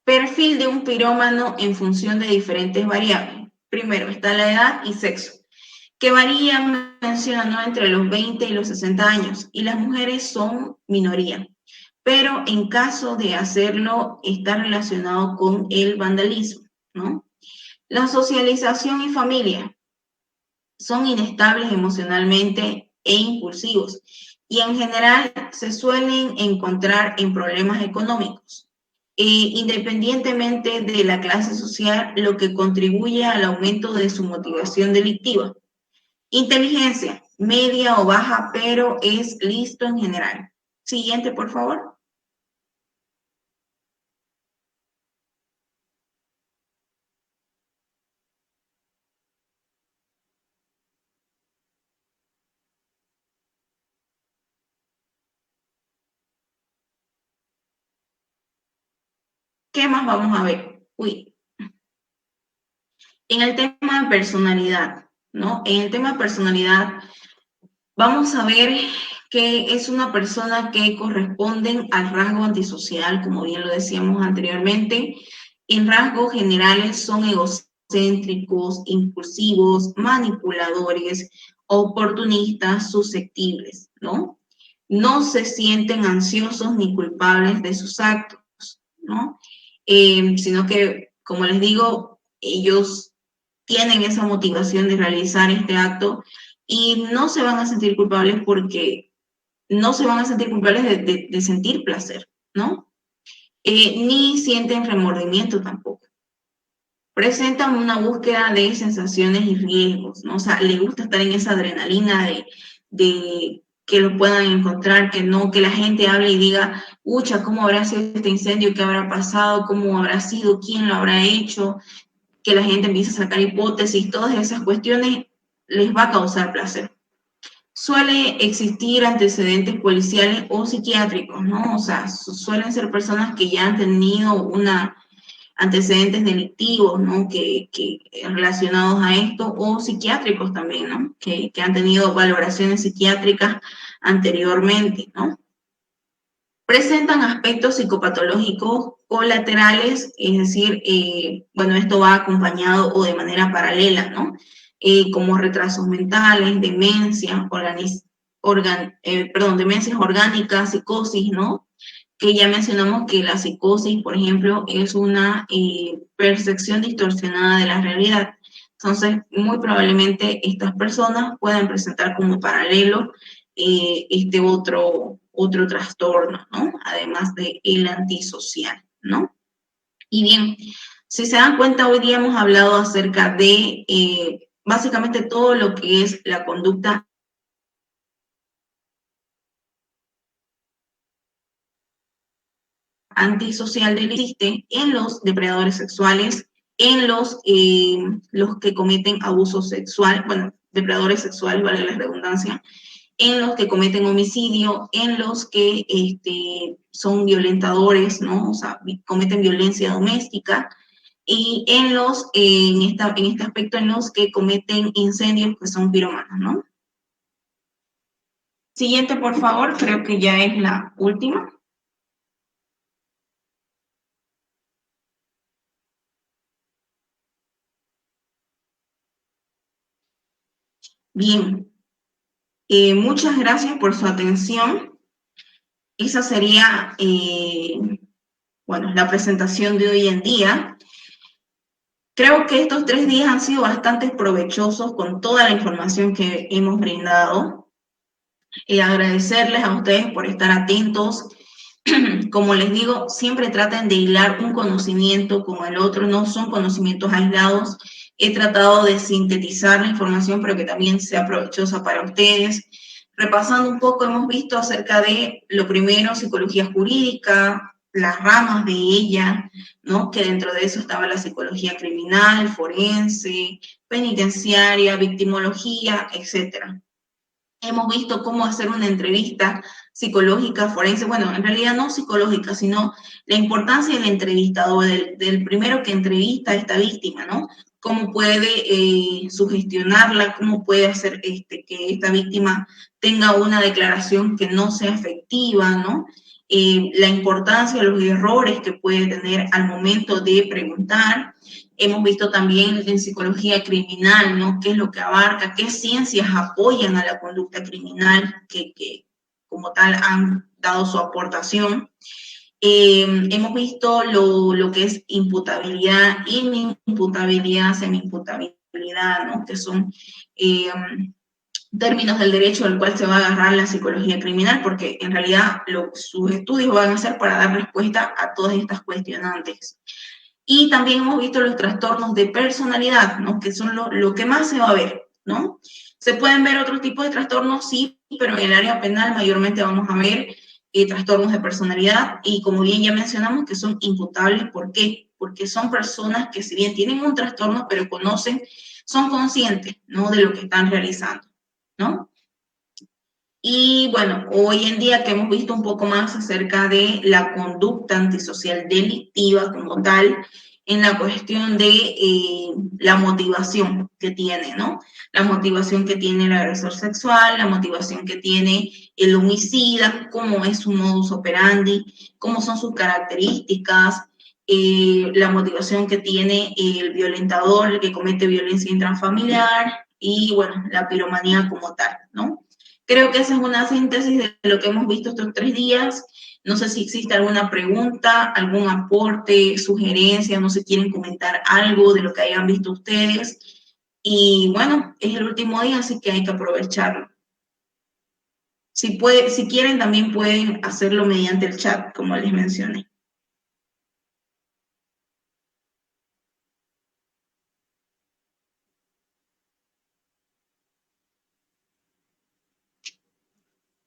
Perfil de un pirómano en función de diferentes variables. Primero está la edad y sexo, que varía, menciono, entre los 20 y los 60 años, y las mujeres son minoría. Pero en caso de hacerlo, está relacionado con el vandalismo, ¿no? La socialización y familia son inestables emocionalmente e impulsivos, y en general se suelen encontrar en problemas económicos. Independientemente de la clase social, lo que contribuye al aumento de su motivación delictiva. Inteligencia, media o baja, pero es listo en general. Siguiente, por favor. ¿Qué más vamos a ver? En el tema de personalidad, ¿no? En el tema de personalidad, vamos a ver que es una persona que corresponde al rasgo antisocial, como bien lo decíamos anteriormente. En rasgos generales son egocéntricos, impulsivos, manipuladores, oportunistas, susceptibles, ¿no? No se sienten ansiosos ni culpables de sus actos, ¿no? Sino que, como les digo, ellos tienen esa motivación de realizar este acto y no se van a sentir culpables porque no se van a sentir culpables de sentir placer, ¿no? Ni sienten remordimiento tampoco. Presentan una búsqueda de sensaciones y riesgos, ¿no? O sea, les gusta estar en esa adrenalina de que lo puedan encontrar, que no, que la gente hable y diga, ucha, ¿cómo habrá sido este incendio? ¿Qué habrá pasado? ¿Cómo habrá sido? ¿Quién lo habrá hecho? Que la gente empiece a sacar hipótesis, todas esas cuestiones les va a causar placer. Suele existir antecedentes policiales o psiquiátricos, ¿no? O sea, suelen ser personas que ya han tenido antecedentes delictivos, ¿no? Que relacionados a esto, o psiquiátricos también, ¿no? Que han tenido valoraciones psiquiátricas anteriormente, ¿no? Presentan aspectos psicopatológicos colaterales, es decir, bueno, esto va acompañado o de manera paralela, ¿no? Como retrasos mentales, demencia, demencias orgánicas, psicosis, ¿no? Que ya mencionamos que la psicosis, por ejemplo, es una percepción distorsionada de la realidad. Entonces, muy probablemente estas personas puedan presentar como paralelo este otro trastorno, ¿no? Además de el antisocial, ¿no? Y bien, si se dan cuenta, hoy día hemos hablado acerca de básicamente todo lo que es la conducta antisocial que existe en los depredadores sexuales, en los que cometen abuso sexual, bueno, depredadores sexuales, vale la redundancia, en los que cometen homicidio, en los que son violentadores, ¿no? O sea, cometen violencia doméstica, y en este aspecto en los que cometen incendios, que son pirómanos, ¿no? Siguiente, por favor, creo que ya es la última. Bien, muchas gracias por su atención. Esa sería, bueno, la presentación de hoy en día. Creo que estos 3 días han sido bastante provechosos con toda la información que hemos brindado. Agradecerles a ustedes por estar atentos, como les digo, siempre traten de hilar un conocimiento con el otro, no son conocimientos aislados. He tratado de sintetizar la información, pero que también sea provechosa para ustedes. Repasando un poco, hemos visto acerca de lo primero, psicología jurídica, las ramas de ella, ¿no? Que dentro de eso estaba la psicología criminal, forense, penitenciaria, victimología, etcétera. Hemos visto cómo hacer una entrevista psicológica forense, bueno, en realidad no psicológica, sino la importancia del entrevistador, del primero que entrevista a esta víctima, ¿no? Cómo puede sugestionarla, cómo puede hacer que esta víctima tenga una declaración que no sea efectiva, ¿no? La importancia, los errores que puede tener al momento de preguntar. Hemos visto también en psicología criminal, ¿no? ¿Qué es lo que abarca? ¿Qué ciencias apoyan a la conducta criminal que como tal han dado su aportación? Hemos visto lo que es imputabilidad, inimputabilidad, semi-imputabilidad, ¿no? Que son términos del derecho al cual se va a agarrar la psicología criminal, porque en realidad sus estudios van a ser para dar respuesta a todas estas cuestionantes. Y también hemos visto los trastornos de personalidad, ¿no? Que son lo que más se va a ver, ¿no? Se pueden ver otros tipos de trastornos, sí, pero en el área penal mayormente vamos a ver trastornos de personalidad y como bien ya mencionamos que son imputables. ¿Por qué? Porque son personas que si bien tienen un trastorno, pero conocen, son conscientes, ¿no? De lo que están realizando, ¿no? Y bueno, hoy en día que hemos visto un poco más acerca de la conducta antisocial delictiva como tal, en la cuestión de la motivación que tiene, ¿no? La motivación que tiene el agresor sexual, la motivación que tiene el homicida, cómo es su modus operandi, cómo son sus características, la motivación que tiene el violentador, el que comete violencia intrafamiliar y, bueno, la piromanía como tal, ¿no? Creo que esa es una síntesis de lo que hemos visto estos 3 días. No sé si existe alguna pregunta, algún aporte, sugerencia, no sé, quieren comentar algo de lo que hayan visto ustedes. Y bueno, es el último día, así que hay que aprovecharlo. Si quieren, también pueden hacerlo mediante el chat, como les mencioné.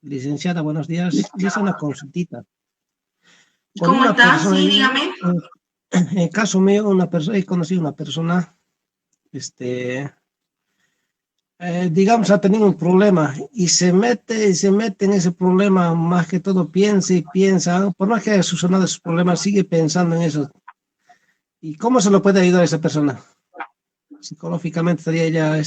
Licenciada, buenos días. Hice una consultita. ¿Cómo está? Sí, dígame. En el caso mío, he conocido una persona, digamos, ha tenido un problema y se mete en ese problema, más que todo piensa y piensa, por más que haya solucionado sus problemas, sigue pensando en eso. ¿Y cómo se lo puede ayudar a esa persona? Psicológicamente estaría ella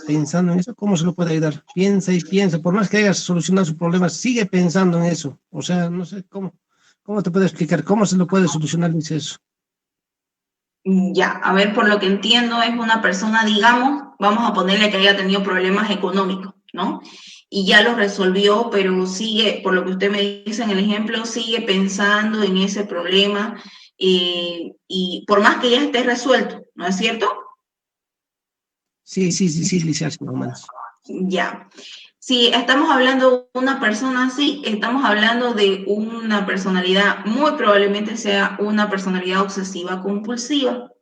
pensando en eso, ¿cómo se lo puede ayudar? Piensa y piensa, por más que haya solucionado su problema, sigue pensando en eso. O sea, no sé cómo te puedo explicar, cómo se lo puede solucionar, dice eso. Ya, a ver, por lo que entiendo es una persona, digamos, vamos a ponerle que haya tenido problemas económicos, ¿no? Y ya los resolvió, pero sigue, por lo que usted me dice en el ejemplo, sigue pensando en ese problema y por más que ya esté resuelto, ¿no es cierto? Sí, licenciado, más. Ya. Si estamos hablando de una persona así, estamos hablando de una personalidad, muy probablemente sea una personalidad obsesiva compulsiva.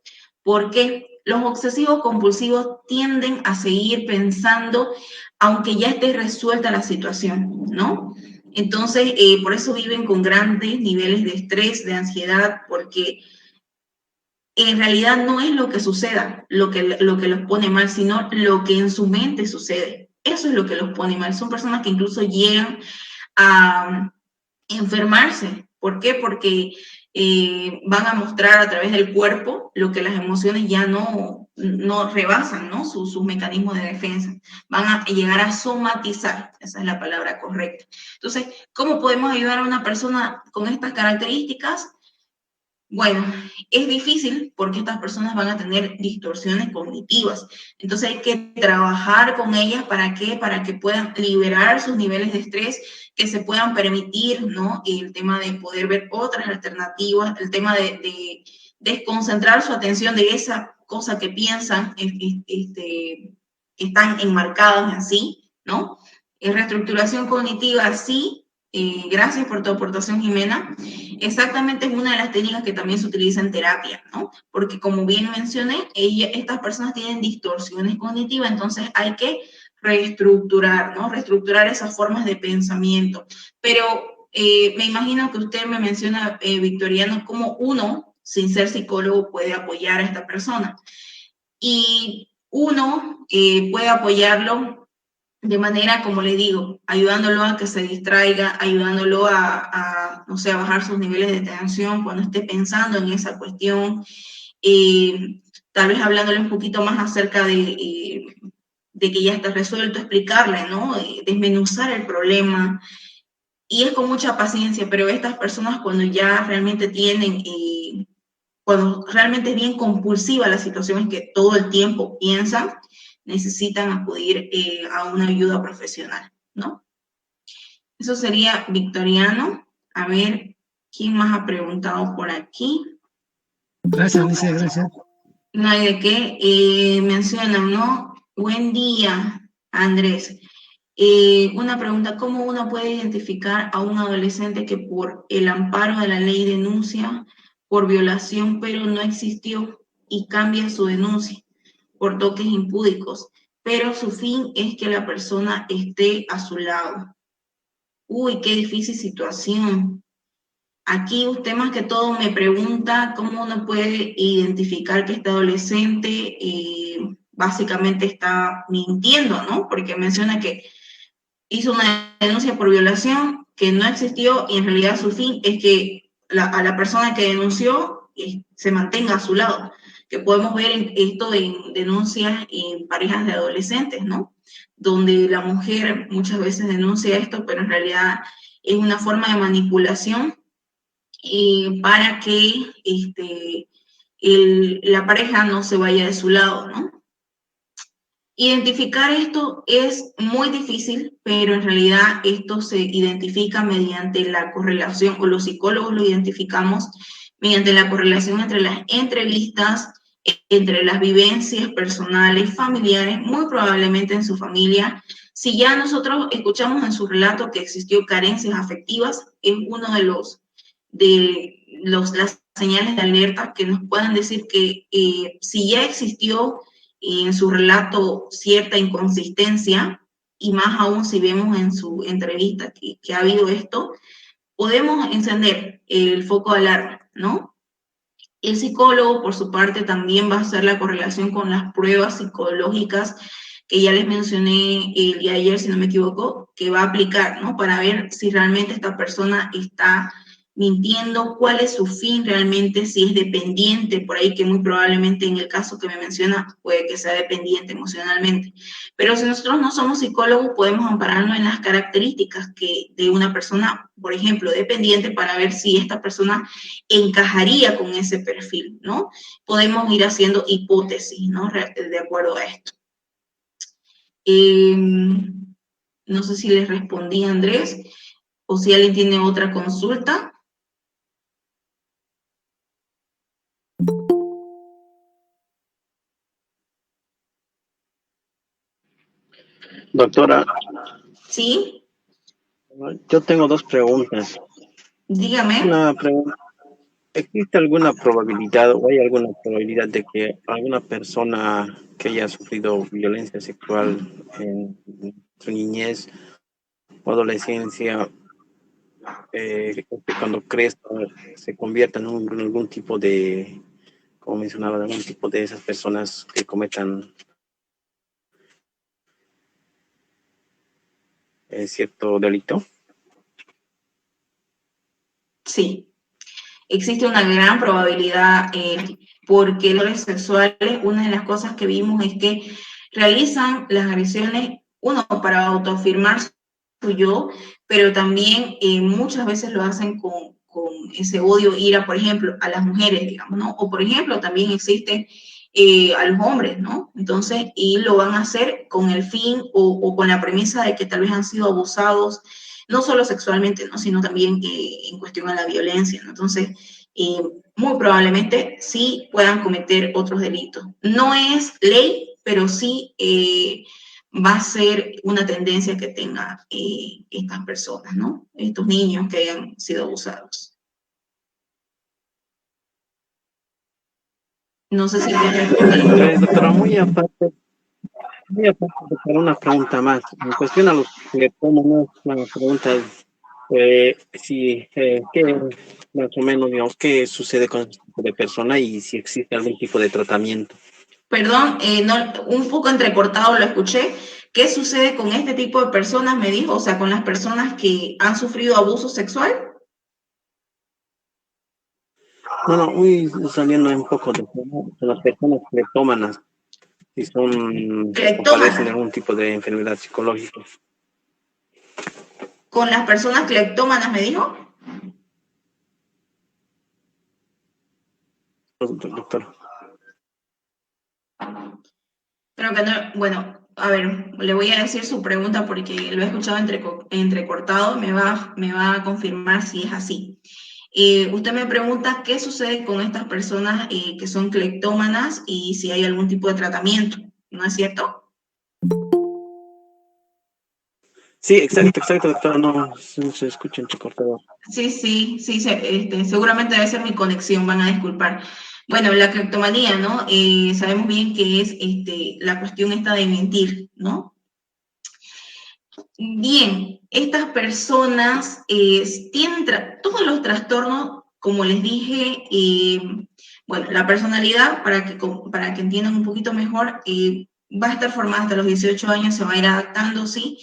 ¿Por qué? Los obsesivos compulsivos tienden a seguir pensando aunque ya esté resuelta la situación, ¿no? Entonces, por eso viven con grandes niveles de estrés, de ansiedad, porque en realidad no es lo que suceda lo que los pone mal, sino lo que en su mente sucede. Eso es lo que los pone mal. Son personas que incluso llegan a enfermarse. ¿Por qué? Porque van a mostrar a través del cuerpo lo que las emociones ya no rebasan, ¿no? Sus mecanismos de defensa. Van a llegar a somatizar, esa es la palabra correcta. Entonces, ¿cómo podemos ayudar a una persona con estas características? Bueno, es difícil porque estas personas van a tener distorsiones cognitivas. Entonces hay que trabajar con ellas ¿para qué? Para que puedan liberar sus niveles de estrés, que se puedan permitir, ¿no? El tema de poder ver otras alternativas, el tema de desconcentrar su atención de esa cosa que piensan, que están enmarcados en sí, ¿no? En reestructuración cognitiva, sí, Gracias por tu aportación, Jimena. Exactamente, es una de las técnicas que también se utiliza en terapia, ¿no? Porque como bien mencioné, estas personas tienen distorsiones cognitivas, entonces hay que reestructurar, ¿no? Reestructurar esas formas de pensamiento. Pero me imagino que usted me menciona, Victoriano, cómo uno, sin ser psicólogo, puede apoyar a esta persona. Y uno puede apoyarlo de manera, como le digo, ayudándolo a que se distraiga, ayudándolo no sé, a bajar sus niveles de tensión cuando esté pensando en esa cuestión, tal vez hablándole un poquito más acerca de que ya está resuelto, explicarle, ¿no? Desmenuzar el problema, y es con mucha paciencia, pero estas personas cuando ya realmente tienen, cuando realmente es bien compulsiva la situación, es que todo el tiempo piensan, necesitan acudir a una ayuda profesional, ¿no? Eso sería Victoriano. A ver, ¿quién más ha preguntado por aquí? Gracias, Alicia, gracias. No hay de qué. Mencionan, ¿no? Buen día, Andrés. Una pregunta, ¿cómo uno puede identificar a un adolescente que por el amparo de la ley denuncia por violación, pero no existió y cambia su denuncia por toques impúdicos, pero su fin es que la persona esté a su lado? Uy, qué difícil situación. Aquí usted más que todo me pregunta cómo uno puede identificar que este adolescente básicamente está mintiendo, ¿no? Porque menciona que hizo una denuncia por violación que no existió y en realidad su fin es que a la persona que denunció se mantenga a su lado, que podemos ver esto en denuncias en parejas de adolescentes, ¿no? Donde la mujer muchas veces denuncia esto, pero en realidad es una forma de manipulación para que la pareja no se vaya de su lado, ¿no? Identificar esto es muy difícil, pero en realidad esto se identifica mediante la correlación, o los psicólogos lo identificamos mediante la correlación entre las entrevistas, entre las vivencias personales, familiares, muy probablemente en su familia. Si ya nosotros escuchamos en su relato que existió carencias afectivas, es uno las señales de alerta que nos puedan decir que si ya existió en su relato cierta inconsistencia, y más aún si vemos en su entrevista que ha habido esto, podemos encender el foco de alarma, ¿no? El psicólogo, por su parte, también va a hacer la correlación con las pruebas psicológicas que ya les mencioné el día de ayer, si no me equivoco, que va a aplicar, ¿no? Para ver si realmente esta persona está mintiendo, cuál es su fin realmente, si es dependiente, por ahí que muy probablemente en el caso que me menciona puede que sea dependiente emocionalmente. Pero si nosotros no somos psicólogos, podemos ampararnos en las características de una persona, por ejemplo, dependiente, para ver si esta persona encajaría con ese perfil, ¿no? Podemos ir haciendo hipótesis, ¿no? De acuerdo a esto. No sé si les respondí, Andrés, o si alguien tiene otra consulta. Doctora, ¿Sí? yo tengo dos preguntas. Dígame. Una pregunta, ¿existe alguna probabilidad o hay alguna probabilidad de que alguna persona que haya sufrido violencia sexual en su niñez o adolescencia, que cuando crezca se convierta en algún tipo de, como mencionaba, de algún tipo de esas personas que cometan cierto delito? Sí. Existe una gran probabilidad porque los sexuales, una de las cosas que vimos es que realizan las agresiones, uno, para autoafirmar su yo, pero también muchas veces lo hacen con ese odio, ira, por ejemplo, a las mujeres, digamos, ¿no? O, por ejemplo, también existe a los hombres, ¿no? Entonces, y lo van a hacer con el fin o con la premisa de que tal vez han sido abusados, no solo sexualmente, ¿no? Sino también en cuestión a la violencia, ¿no? Entonces, muy probablemente sí puedan cometer otros delitos. No es ley, pero sí va a ser una tendencia que tengan estas personas, ¿no? Estos niños que hayan sido abusados. No sé si me respondí. Doctora, doctora, una pregunta más. En cuestión a los que toman una pregunta, qué más o menos, digamos, qué sucede con este tipo de persona y si existe algún tipo de tratamiento. Perdón, un poco entrecortado lo escuché. ¿Qué sucede con este tipo de personas? Me dijo, o sea, con las personas que han sufrido abuso sexual. No, saliendo un poco de las personas cleptómanas, si son o padecen de Cleptómanas. algún tipo de enfermedad psicológica. Con las personas cleptómanas, me dijo. Doctor. Creo que no, bueno, a ver, le voy a decir su pregunta porque lo he escuchado entrecortado, me va a confirmar si es así. Usted me pregunta qué sucede con estas personas que son cleptómanas y si hay algún tipo de tratamiento, ¿no es cierto? Sí, exacto, doctora, no se escucha entrecortado. Sí, seguramente debe ser mi conexión, van a disculpar. Bueno, la cleptomanía, ¿no? Sabemos bien que es la cuestión esta de mentir, ¿no? Bien, estas personas tienen todos los trastornos, como les dije, bueno, la personalidad, para que entiendan un poquito mejor, va a estar formada hasta los 18 años, se va a ir adaptando, sí,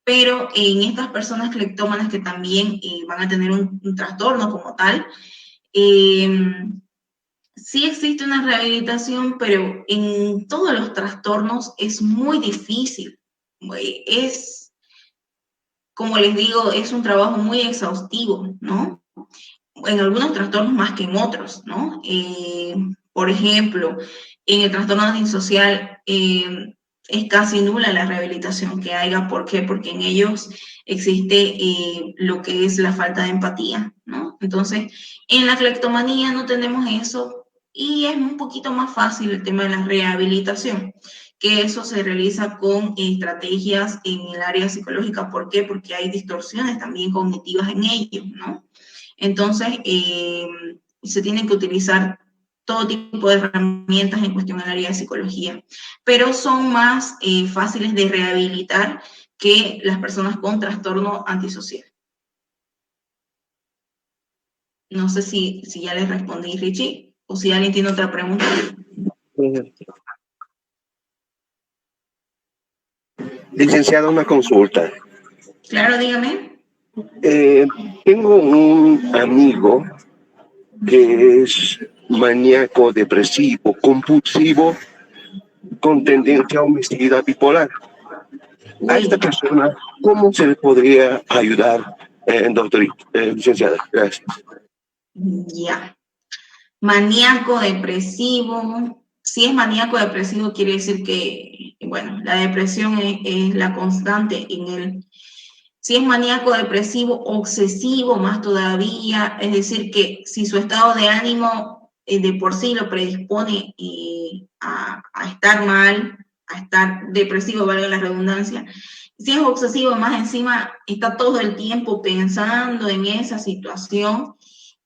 pero en estas personas cleptómanas que también van a tener un trastorno como tal, sí existe una rehabilitación, pero en todos los trastornos es muy difícil. Como les digo, es un trabajo muy exhaustivo, ¿no? En algunos trastornos más que en otros, ¿no? Por ejemplo, en el trastorno antisocial es casi nula la rehabilitación que haya. ¿Por qué? Porque en ellos existe lo que es la falta de empatía, ¿no? Entonces, en la cleptomanía no tenemos eso y es un poquito más fácil el tema de la rehabilitación, que eso se realiza con estrategias en el área psicológica. ¿Por qué? Porque hay distorsiones también cognitivas en ellos, ¿no? Entonces, se tienen que utilizar todo tipo de herramientas en cuestión del área de psicología, pero son más fáciles de rehabilitar que las personas con trastorno antisocial. No sé si ya les respondí, Richie, o si alguien tiene otra pregunta. Licenciada, una consulta. Claro, dígame. Tengo un amigo que es maníaco, depresivo, compulsivo, con tendencia a homicidio bipolar. A esta persona, ¿cómo se le podría ayudar, licenciada? Gracias. Ya. Maníaco depresivo. Si es maníaco depresivo, quiere decir que, bueno, la depresión es la constante en él. Si es maníaco depresivo, obsesivo más todavía, es decir, que si su estado de ánimo de por sí lo predispone a estar mal, a estar depresivo, valga la redundancia. Si es obsesivo, más encima está todo el tiempo pensando en esa situación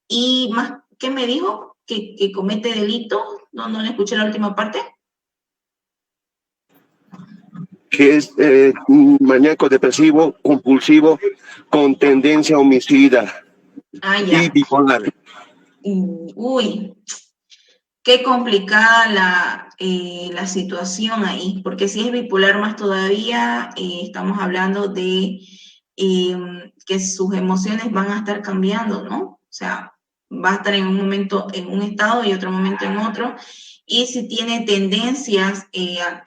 y más, ¿qué me dijo? Que comete delitos. No le escuché la última parte. Que es maníaco depresivo, compulsivo, con tendencia homicida y bipolar. Uy, qué complicada la situación ahí, porque si es bipolar más todavía, estamos hablando de que sus emociones van a estar cambiando, ¿no? O sea, va a estar en un momento en un estado y otro momento en otro, y si tiene tendencias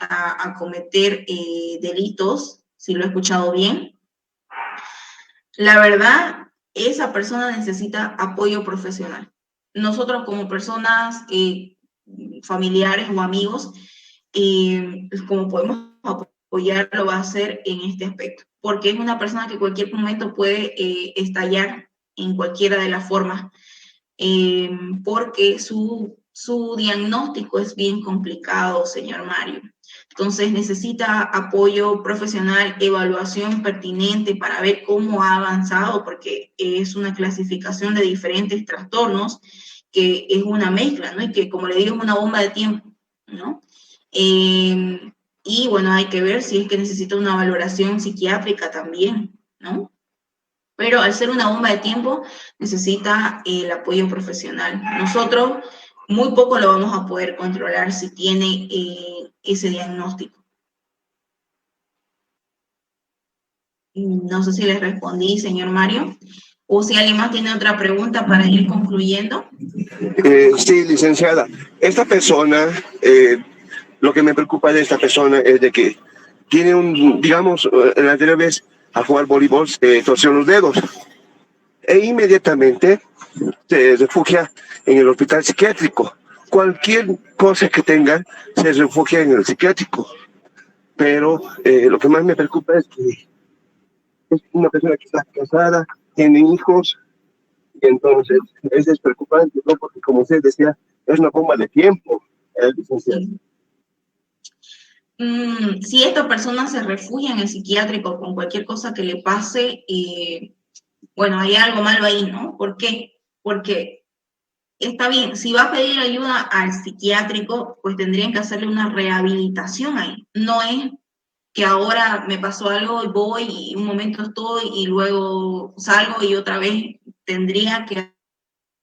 a cometer delitos, si lo he escuchado bien, la verdad, esa persona necesita apoyo profesional. Nosotros como personas, familiares o amigos, como podemos apoyarlo va a ser en este aspecto, porque es una persona que en cualquier momento puede estallar en cualquiera de las formas, porque su su diagnóstico es bien complicado, señor Mario. Entonces necesita apoyo profesional, evaluación pertinente para ver cómo ha avanzado, porque es una clasificación de diferentes trastornos, que es una mezcla, ¿no? Y que, como le digo, es una bomba de tiempo, ¿no? Y bueno, hay que ver si es que necesita una valoración psiquiátrica también, ¿no? Pero al ser una bomba de tiempo, necesita el apoyo profesional. Nosotros muy poco lo vamos a poder controlar si tiene ese diagnóstico. No sé si les respondí, señor Mario, o si alguien más tiene otra pregunta para ir concluyendo. Sí, licenciada. Esta persona, lo que me preocupa de esta persona es de que tiene digamos, la anterior vez a jugar voleibol se torció los dedos e inmediatamente se refugia en el hospital psiquiátrico. Cualquier cosa que tenga se refugia en el psiquiátrico. Pero lo que más me preocupa es que es una persona que está casada, tiene hijos, y entonces eso es preocupante, ¿no? Porque como usted decía, es una bomba de tiempo, licenciado. Sí. Si esta persona se refugia en el psiquiátrico con cualquier cosa que le pase, bueno, hay algo malo ahí, ¿no? ¿Por qué? Porque está bien, si va a pedir ayuda al psiquiátrico, pues tendrían que hacerle una rehabilitación ahí. No es que ahora me pasó algo y voy y un momento estoy y luego salgo y otra vez tendría que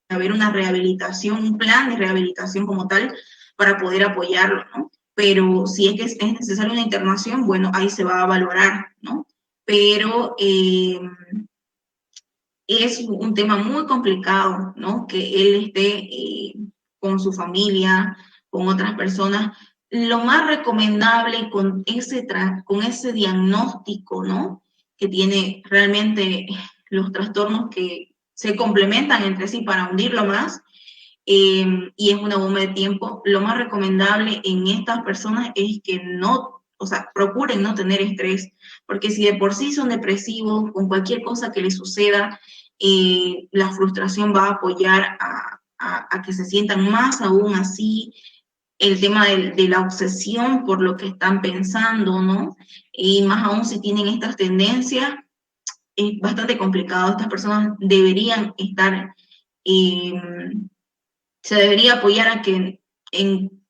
haber una rehabilitación, un plan de rehabilitación como tal para poder apoyarlo, ¿no? Pero si es que es necesaria una internación, bueno, ahí se va a valorar, ¿no? Pero es un tema muy complicado, ¿no? Que él esté con su familia, con otras personas. Lo más recomendable con ese diagnóstico, ¿no? Que tiene realmente los trastornos que se complementan entre sí para hundirlo más, y es una bomba de tiempo. Lo más recomendable en estas personas es que no, o sea, procuren no tener estrés, porque si de por sí son depresivos, con cualquier cosa que les suceda, la frustración va a apoyar a que se sientan más aún así. El tema de la obsesión por lo que están pensando, ¿no? Y más aún si tienen estas tendencias, es bastante complicado. Estas personas deberían estar, se debería apoyar a que en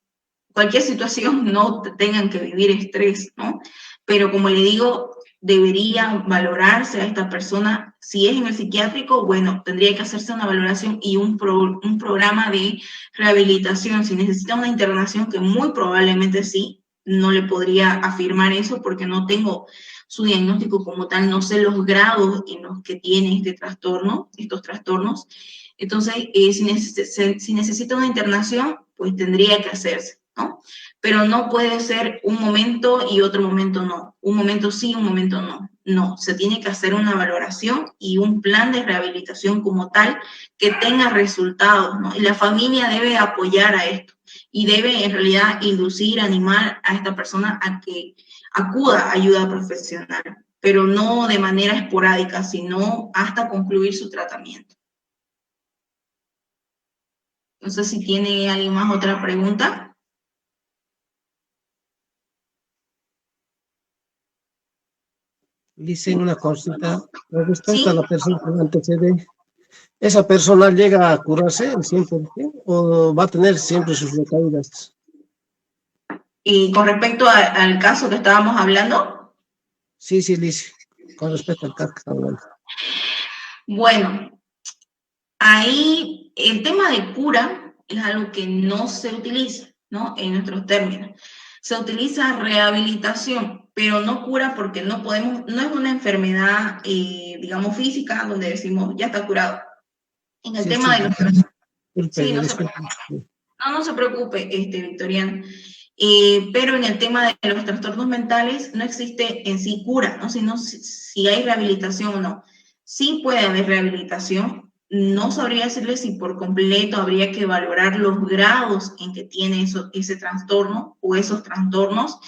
cualquier situación no tengan que vivir estrés, ¿no? Pero como le digo, debería valorarse a esta persona. Si es en el psiquiátrico, bueno, tendría que hacerse una valoración y un programa de rehabilitación. Si necesita una internación, que muy probablemente sí, no le podría afirmar eso porque no tengo su diagnóstico como tal, no sé los grados en los que tiene este trastorno, estos trastornos. Entonces, si necesita una internación, pues tendría que hacerse, ¿no? Pero no puede ser un momento y otro momento no. Un momento sí, un momento no. No, se tiene que hacer una valoración y un plan de rehabilitación como tal que tenga resultados, ¿no? Y la familia debe apoyar a esto y debe en realidad inducir, animar a esta persona a que acuda a ayuda profesional, pero no de manera esporádica, sino hasta concluir su tratamiento. No sé si tiene alguien más otra pregunta. Dicen una cosita respecto a la persona que antecede. ¿Esa persona llega a curarse al 100% o va a tener siempre sus recaídas? Y con respecto al caso que estábamos hablando. Sí, Liz, con respecto al caso que estamos hablando. Bueno, ahí el tema de cura es algo que no se utiliza, ¿no? En nuestros términos. Se utiliza rehabilitación, pero no cura porque no podemos, no es una enfermedad, digamos, física, donde decimos, ya está curado. En el tema de los sí, no se preocupe, Victoriano. Pero en el tema de los trastornos mentales no existe en sí cura, ¿no? Sino si hay rehabilitación o no. Sí puede haber rehabilitación. No sabría decirle si por completo habría que valorar los grados en que tiene ese trastorno o esos trastornos,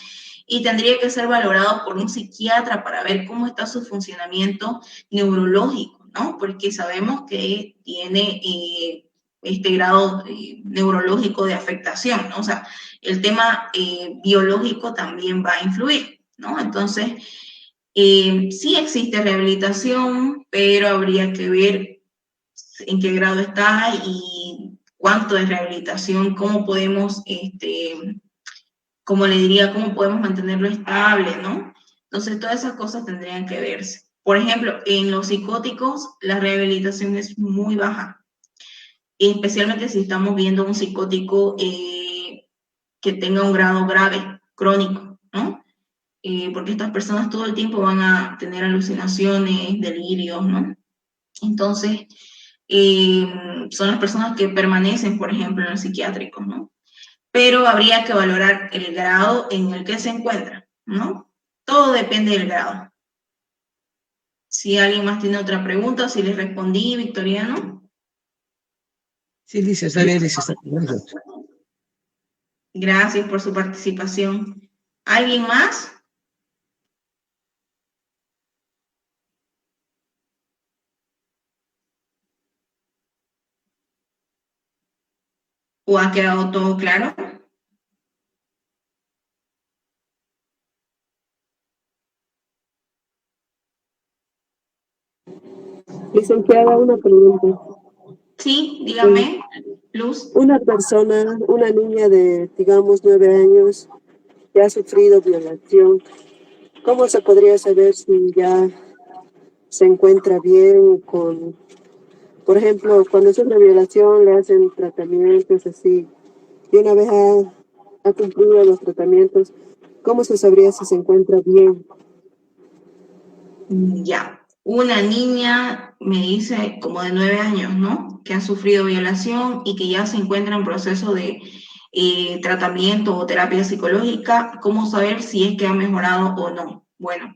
y tendría que ser valorado por un psiquiatra para ver cómo está su funcionamiento neurológico, ¿no? Porque sabemos que tiene este grado neurológico de afectación, ¿no? O sea, el tema biológico también va a influir, ¿no? Entonces, sí existe rehabilitación, pero habría que ver en qué grado está y cuánto de rehabilitación, cómo podemos, como le diría, cómo podemos mantenerlo estable, ¿no? Entonces, todas esas cosas tendrían que verse. Por ejemplo, en los psicóticos, la rehabilitación es muy baja, especialmente si estamos viendo un psicótico que tenga un grado grave, crónico, ¿no? Porque estas personas todo el tiempo van a tener alucinaciones, delirios, ¿no? Entonces, son las personas que permanecen, por ejemplo, en los psiquiátricos, ¿no? Pero habría que valorar el grado en el que se encuentra, ¿no? Todo depende del grado. Si alguien más tiene otra pregunta, si les respondí, Victoriano. Sí, Lice, está bien, Lice, está bien. Gracias por su participación. ¿Alguien más? ¿O ha quedado todo claro? Licenciada, una pregunta. Sí, dígame, Luz. Una persona, una niña de, digamos, 9 años, que ha sufrido violación, ¿cómo se podría saber si ya se encuentra bien con, por ejemplo, cuando sufre violación le hacen tratamientos así, y una vez ha cumplido los tratamientos, ¿cómo se sabría si se encuentra bien? Ya, una niña me dice como de 9 años, ¿no? Que ha sufrido violación y que ya se encuentra en proceso de tratamiento o terapia psicológica. ¿Cómo saber si es que ha mejorado o no? Bueno,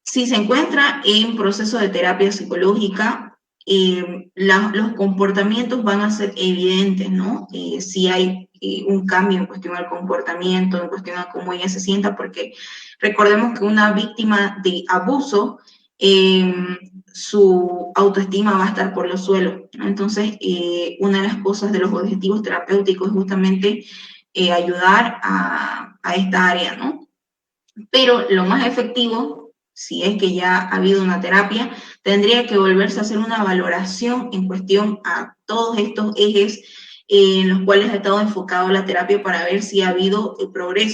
si se encuentra en proceso de terapia psicológica, los comportamientos van a ser evidentes, ¿no? Si hay un cambio en cuestión al comportamiento, en cuestión a cómo ella se sienta, porque recordemos que una víctima de abuso, su autoestima va a estar por los suelos, ¿no? Entonces, una de las cosas de los objetivos terapéuticos es justamente ayudar a esta área, ¿no? Pero lo más efectivo, si es que ya ha habido una terapia, tendría que volverse a hacer una valoración en cuestión a todos estos ejes en los cuales ha estado enfocado la terapia para ver si ha habido progreso.